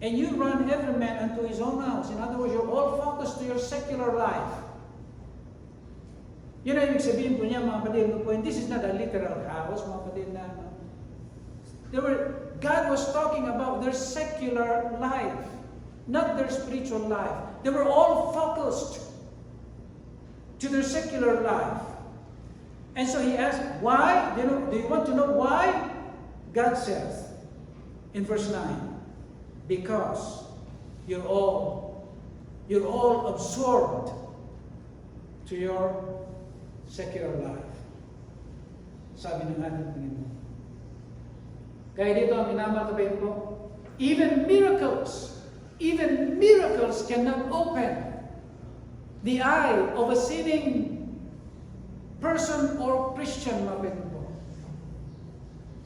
A: and you run every man unto his own house. In other words, you're all focused to your secular life. Yun ang ibig sabihin po niya, mga kapatid, and this is not a literal house, mga kapatid, God was talking about their secular life, not their spiritual life. They were all focused to their secular life. And so he asked, why? Do you want to know why? God says in verse 9, because you're all absorbed to your secular life. Sabi ng ating Panginoon. Kaya dito ang minamahal kapatid ko, even miracles cannot open the eye of a sinning person or Christian, mga kapatid ko.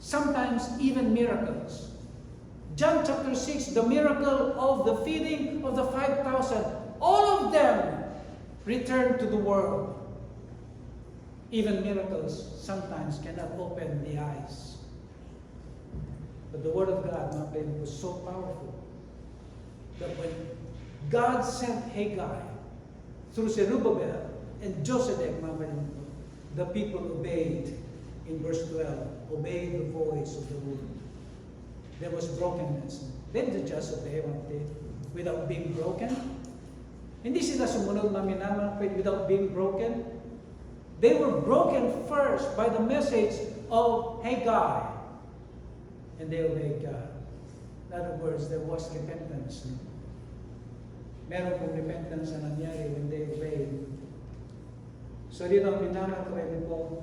A: Sometimes even miracles. John chapter 6, the miracle of the feeding of the 5,000, all of them returned to the world. Even miracles sometimes cannot open the eyes. But the Word of God, my friend, was so powerful that when God sent Haggai through Zerubbabel and Josedek, my friend, the people obeyed. In verse 12, obeyed the voice of the Lord. There was brokenness. They didn't just obey without being broken. Hindi sila sumunod na minamahal without being broken. They were broken first by the message of Haggai. And they obeyed God. In other words, there was repentance. Meron pong repentance na nangyari when they obeyed. So dito ang minamahal po,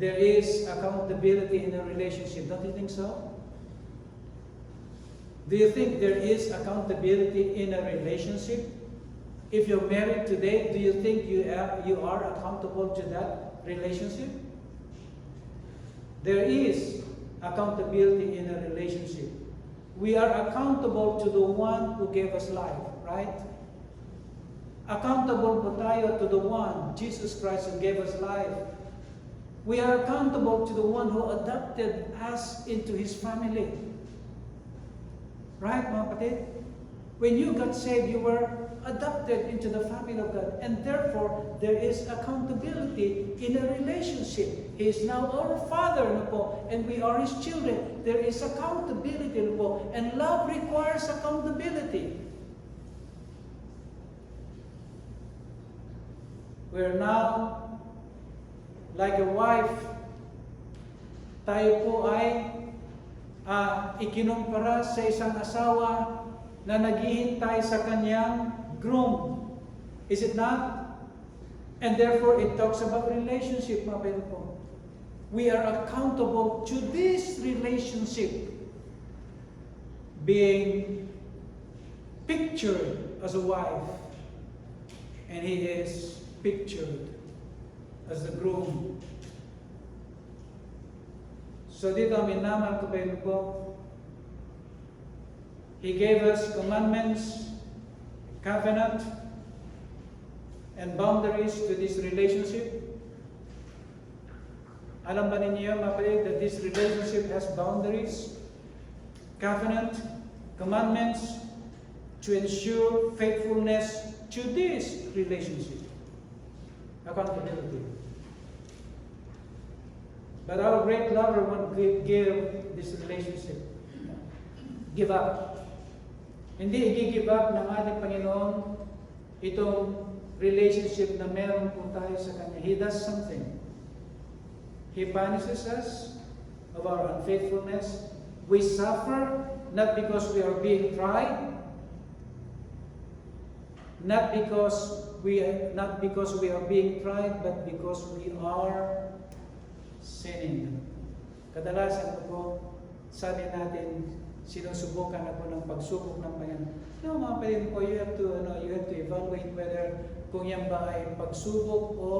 A: there is accountability in a relationship. Don't you think so? Do you think there is accountability in a relationship? If you're married today, do you think you are accountable to that relationship? There is accountability in a relationship. We are accountable to the one who gave us life, right? Accountable po tayo to the one, Jesus Christ, who gave us life. We are accountable to the one who adopted us into His family. Right, mga kapatid? When you got saved, you were adopted into the family of God. And therefore, there is accountability in a relationship. He is now our Father, no po, and we are His children. There is accountability, no po, and love requires accountability. We're now like a wife. Tayo po ay ikinumpara sa isang asawa na naghihintay sa kanyang groom. Is it not? And therefore, it talks about relationship, mga kapatid po. We are accountable to this relationship being pictured as a wife, and he is pictured as the groom. So dito ang minaman ko po, He gave us commandments, covenant, and boundaries to this relationship. Alam ba ninyo, mga kapatid, that this relationship has boundaries, covenant, commandments, to ensure faithfulness to this relationship. Accountability. But our great lover won't give this relationship. Give up. Hindi i-give up ng ating Panginoon itong relationship na meron po tayo sa Kanya. He does something. He punishes us of our unfaithfulness. We suffer not because we are being tried, not because we are being tried, but because we are sinning. Kadalasan po, sabi natin, sinusubukan ako ng pagsubok ng Panginoon. No, mga kapatid po, you have to evaluate whether kung yan ba ay pagsubok o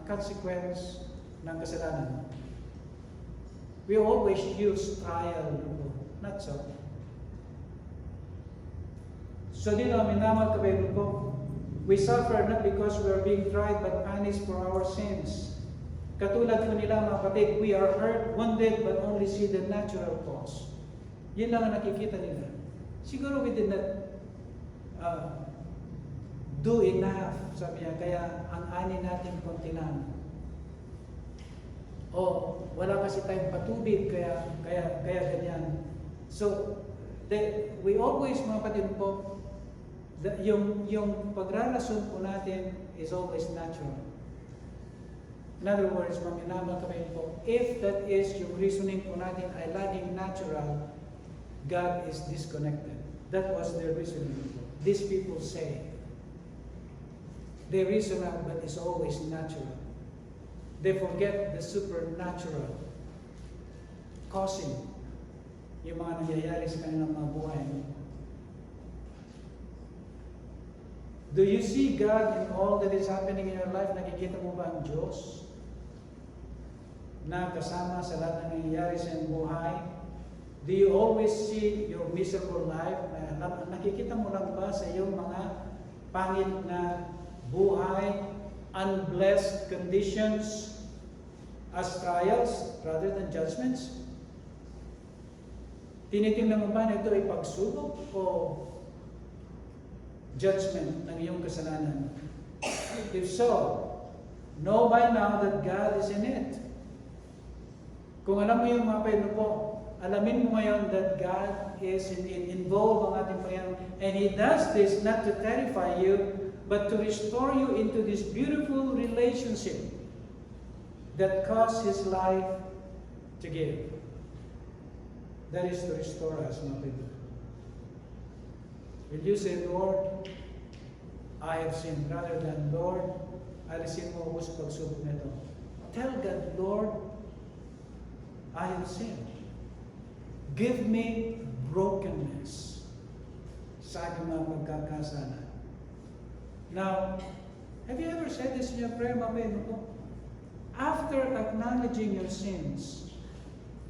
A: consequence ng kasalanan. We always use trial, not so. So dito, minamahal kapatid po, we suffer not because we are being tried but punished for our sins. Katulad po nila, mga kapatid, we are hurt, wounded, but only see the natural cause. Yun lang ang nakikita nila. Siguro we did not do enough, sabi niya, kaya ang ani natin konti lang. O, wala kasi tayong patubig, kaya ganyan. So, we always, mga kapatid po, yung pagrarason po natin is always natural. In other words, maminamal kami po, if that is yung reasoning po natin ay laging natural, God is disconnected. That was their reasoning po. These people say, they reason out, but it's always natural. They forget the supernatural causing yung mga nangyayari sa kanilang mga buhay. Do you see God in all that is happening in your life? Nakikita mo ba ang Diyos na kasama sa lahat ng nangyayari sa iyong buhay? Do you always see your miserable life? Nakikita mo lang ba sa iyong mga pangit na buhay, unblessed conditions as trials rather than judgments? Tinitingnan mo ba na ito ay pagsubok o judgment ng iyong kasalanan? If so, know by now that God is in it. Kung alam mo yung mga pwede po, alamin mo ngayon that God is in it, involved ang ating Panginoon. And He does this not to terrify you, but to restore you into this beautiful relationship that cost His life to give. That is to restore us, mga people. Will you say, Lord, I have sinned, rather than, Lord, alisin mo ako sa pagsubok nito. Tell God, Lord, I have sinned. Give me brokenness sa aking mga pagkakasala. Now, have you ever said this in your prayer, mga kapatid? After acknowledging your sins,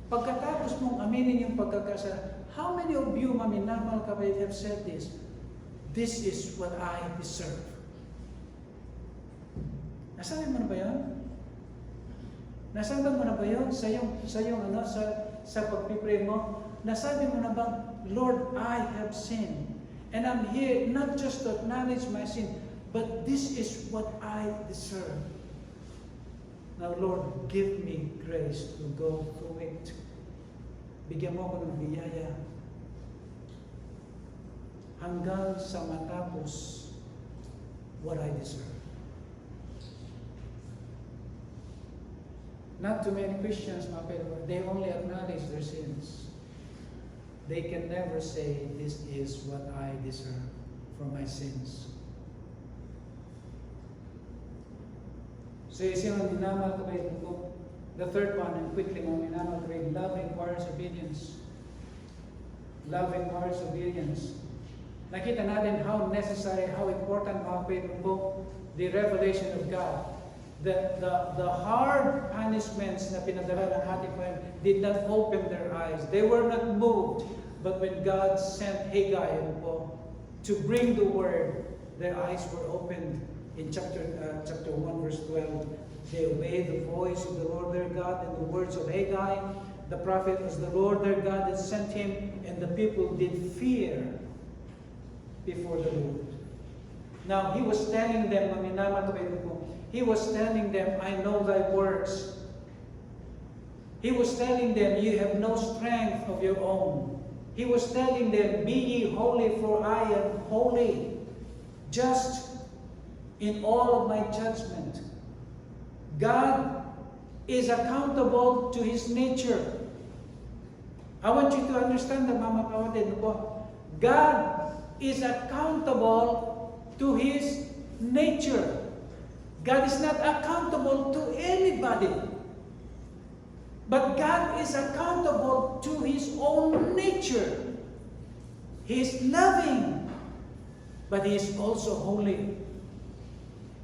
A: Pagkatapos mong aminin yung pagkakasala, how many of you, maminamal kapatid, have said this? This is what I deserve. Nasabi mo na ba yun? Nasabi mo na ba yun sa pagpipray mo? Nasabi mo na ba, Lord, I have sinned. And I'm here not just to acknowledge my sin, but this is what I deserve. Now, Lord, give me grace to go through it. Bigyan mo ako ng biyaya hanggang sa matapos what I deserve. Not too many Christians, my friend, they only acknowledge their sins. They can never say, this is what I deserve for my sins. So, the third one, and quickly, love requires obedience. Love requires obedience. Nakita natin how necessary, how important, the revelation of God. The hard punishments na pinadala ng ating Panginoon did not open their eyes. They were not moved. But when God sent Haggai to bring the word, their eyes were opened. In chapter 1, verse 12, they obeyed the voice of the Lord their God and the words of Haggai, the prophet, as the Lord their God had sent him, and the people did fear before the Lord. Now, he was telling them, he was telling them, I know thy works. He was telling them, you have no strength of your own. He was telling them, be ye holy, for I am holy, just in all of my judgment. God is accountable to His nature. I want you to understand that, mga kapatid, God is accountable to His nature. God is not accountable to anybody. But God is accountable to His own nature. He is loving, but He is also holy.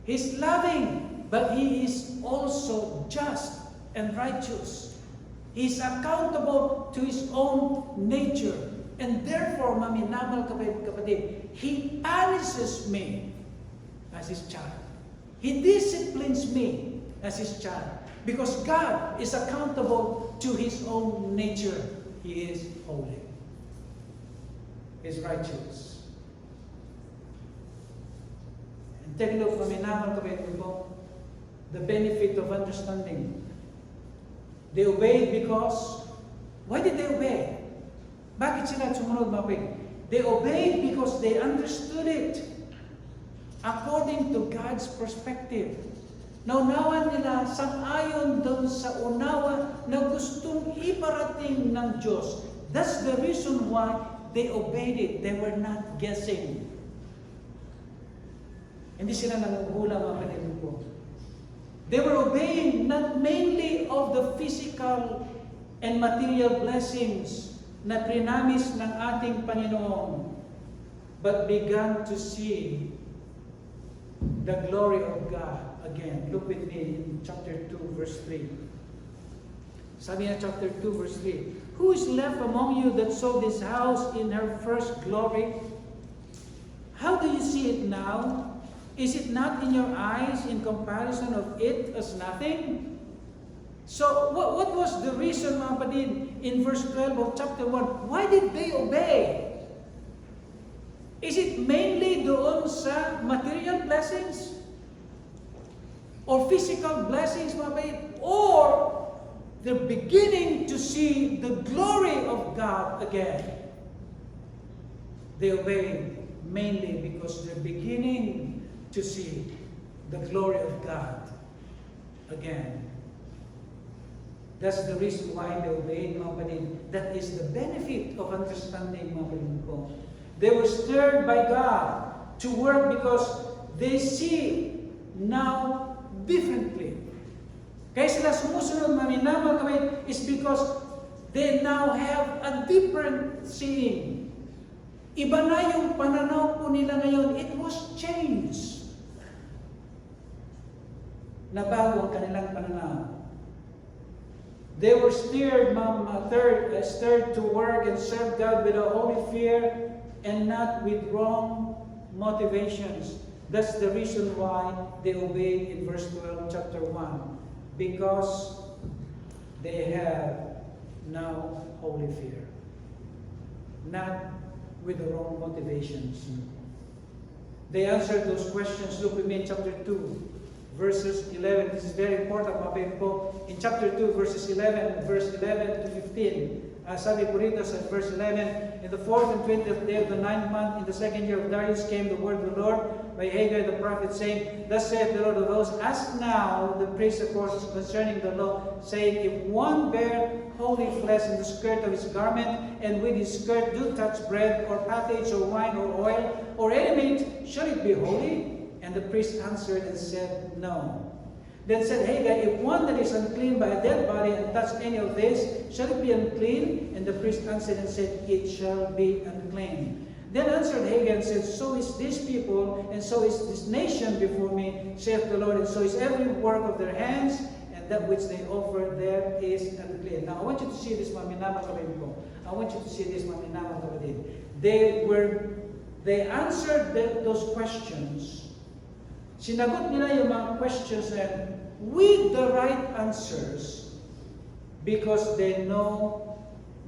A: He is loving, but He is also just and righteous. He is accountable to His own nature. And therefore, maminamal kapatid, He punishes me as His child. He disciplines me as His child. Because God is accountable to His own nature. He is holy. He is righteous. And take a look, the benefit of understanding. They obeyed because, why did they obey? Bakit sila sumunod, mga pig? They obeyed because they understood it according to God's perspective. Naunawan nila sang-ayon doon sa unawa na gustong iparating ng Diyos. That's the reason why they obeyed it. They were not guessing. Hindi sila nanguhula, mga kapatid ko. They were obeying not mainly of the physical and material blessings na prinamis ng ating Panginoon, but began to see the glory of God again. Look with me in chapter 2, verse 3. Sabi niya, chapter 2, verse 3. Who is left among you that saw this house in her first glory? How do you see it now? Is it not in your eyes in comparison of it as nothing? So, what was the reason, mga kapatid, in verse 12 of chapter 1? Why did they obey? Is it mainly doon sa material blessings? Or physical blessings, mga kapatid? Or they're beginning to see the glory of God again? They obey mainly because they're beginning to see the glory of God again. That's the reason why they obeyed, mga kapatid. That is the benefit of understanding, mga kapatid ko. They were stirred by God to work because they see now differently. Kaya sila sumusunod, mga kapatid, is because they now have a different seeing. Iba na yung pananaw po nila ngayon. It was changed. Nabago ang kanilang pananaw. They were stirred to work and serve God with a holy fear and not with wrong motivations. That's the reason why they obeyed in verse 12, chapter 1. Because they have now holy fear. Not with the wrong motivations. They answered those questions. Look with me in chapter 2, verses 11. This is very important, mga people. In chapter 2, verse 11 to 15. Sabi po rito sa verse 11, in the 4th and 20th day of the 9th month, in the 2nd year of Darius, came the word of the Lord by Haggai the prophet, saying, Thus saith the Lord of hosts, ask now the priests of course concerning the law, saying, If one bear holy flesh in the skirt of his garment, and with his skirt do touch bread, or pottage, or wine, or oil, or any meat, shall it be holy? And the priest answered and said, No. Then said Haggai, If one that is unclean by a dead body and touch any of this, shall it be unclean? And the priest answered and said, It shall be unclean. Then answered Haggai and said, So is this people, and so is this nation before me, saith the Lord, and so is every work of their hands, and that which they offer there is unclean. Now I want you to see this, mga minamang kapatid ko. I want you to see this, mga minamang kapatid. They answered those questions. Sinagot nila yung mga questions na with the right answers because they know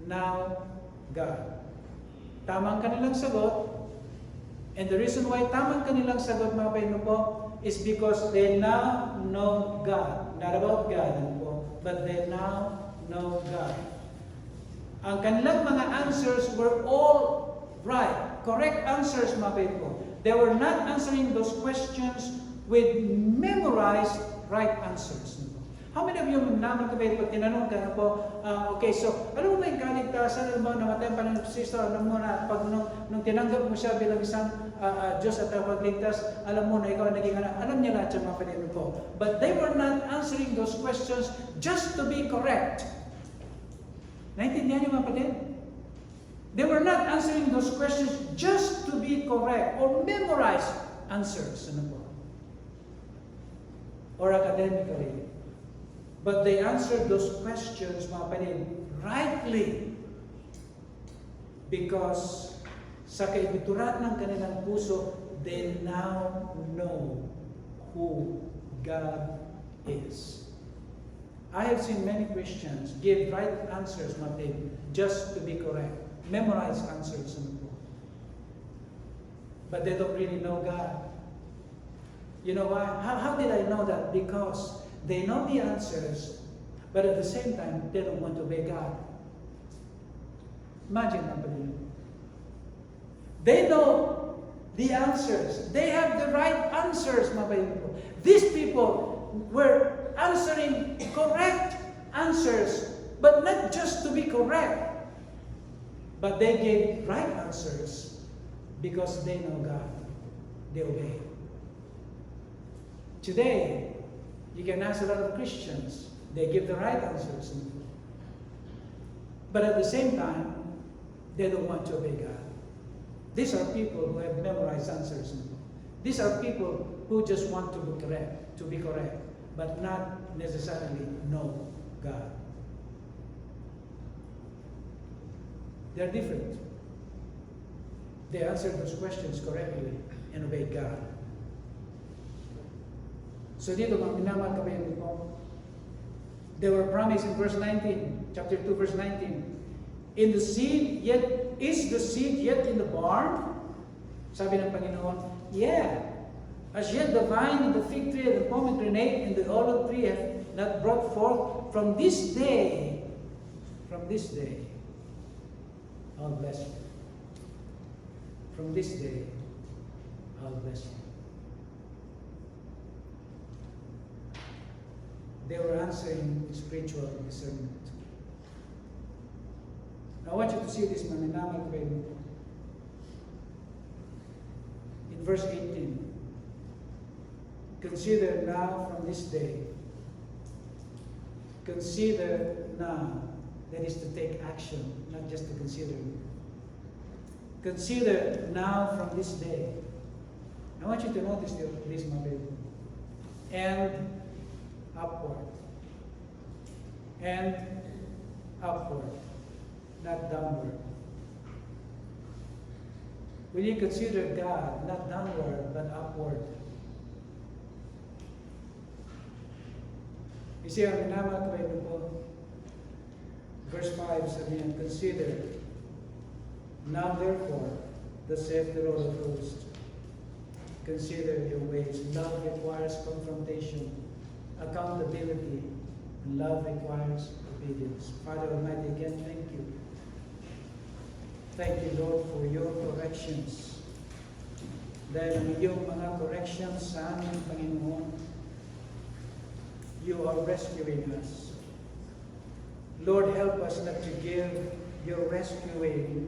A: now God. Tamang kanilang sagot, and the reason why tamang kanilang sagot, mga paino po, is because they now know God. Not about God, po, but they now know God. Ang kanilang mga answers were all right. Correct answers, mga paino po. They were not answering those questions with memorized right answers. How many of you naman kapit pag tinanong ka na po, okay, so alam mo ba yung kaligtasan, alam mo, namatay pa ng Kristo, alam mo na pag nung tinanggap mo siya bilang isang Diyos at pagligtas, alam mo na ikaw naging anak, alam niya lahat siya mga kapatid po. But they were not answering those questions just to be correct. Naintindihan niyo mga kapatid? They were not answering those questions just to be correct or memorize answers. Ano po? Or academically. But they answered those questions, mga kapatid, rightly. Because sa kaibituran ng kanilang puso, they now know who God is. I have seen many Christians give right answers, mga kapatid, just to be correct. Memorize answers. But they don't really know God. You know why? How did I know that? Because they know the answers, but at the same time, they don't want to obey God. Imagine, they know the answers. They have the right answers, mga people. These people were answering correct answers, but not just to be correct. But they gave right answers because they know God. They obey. Today, you can ask a lot of Christians. They give the right answers. But at the same time, they don't want to obey God. These are people who have memorized answers. These are people who just want to be correct, but not necessarily know God. They're different. They answered those questions correctly and obeyed God. So dito, mga minamahal kapatid ko, they were promised in verse 19, chapter 2, verse 19, is the seed yet in the barn? Sabi ng Panginoon, yeah. As yet the vine and the fig tree and the pomegranate and the olive tree have not brought forth. From this day, I'll bless you. From this day, I'll bless you. They were answering spiritual discernment. Now, I want you to see this, maninamal kayo. In verse 18, consider now from this day. Consider now. That is to take action, not just to consider. Consider now from this day. I want you to notice this, my baby. And upward. and upward, not downward. When you consider God, not downward, but upward. You see, ang minamahal ko ito po, verse 5 sabi niya, consider, now therefore, the saith the Lord of hosts, consider your ways. Love requires confrontation, accountability, and love requires obedience. Father Almighty, again, thank you. Thank you, Lord, for your corrections. Dahil ang iyong mga corrections sa aming Panginoon, you are rescuing us. Lord, help us not to give your rescuing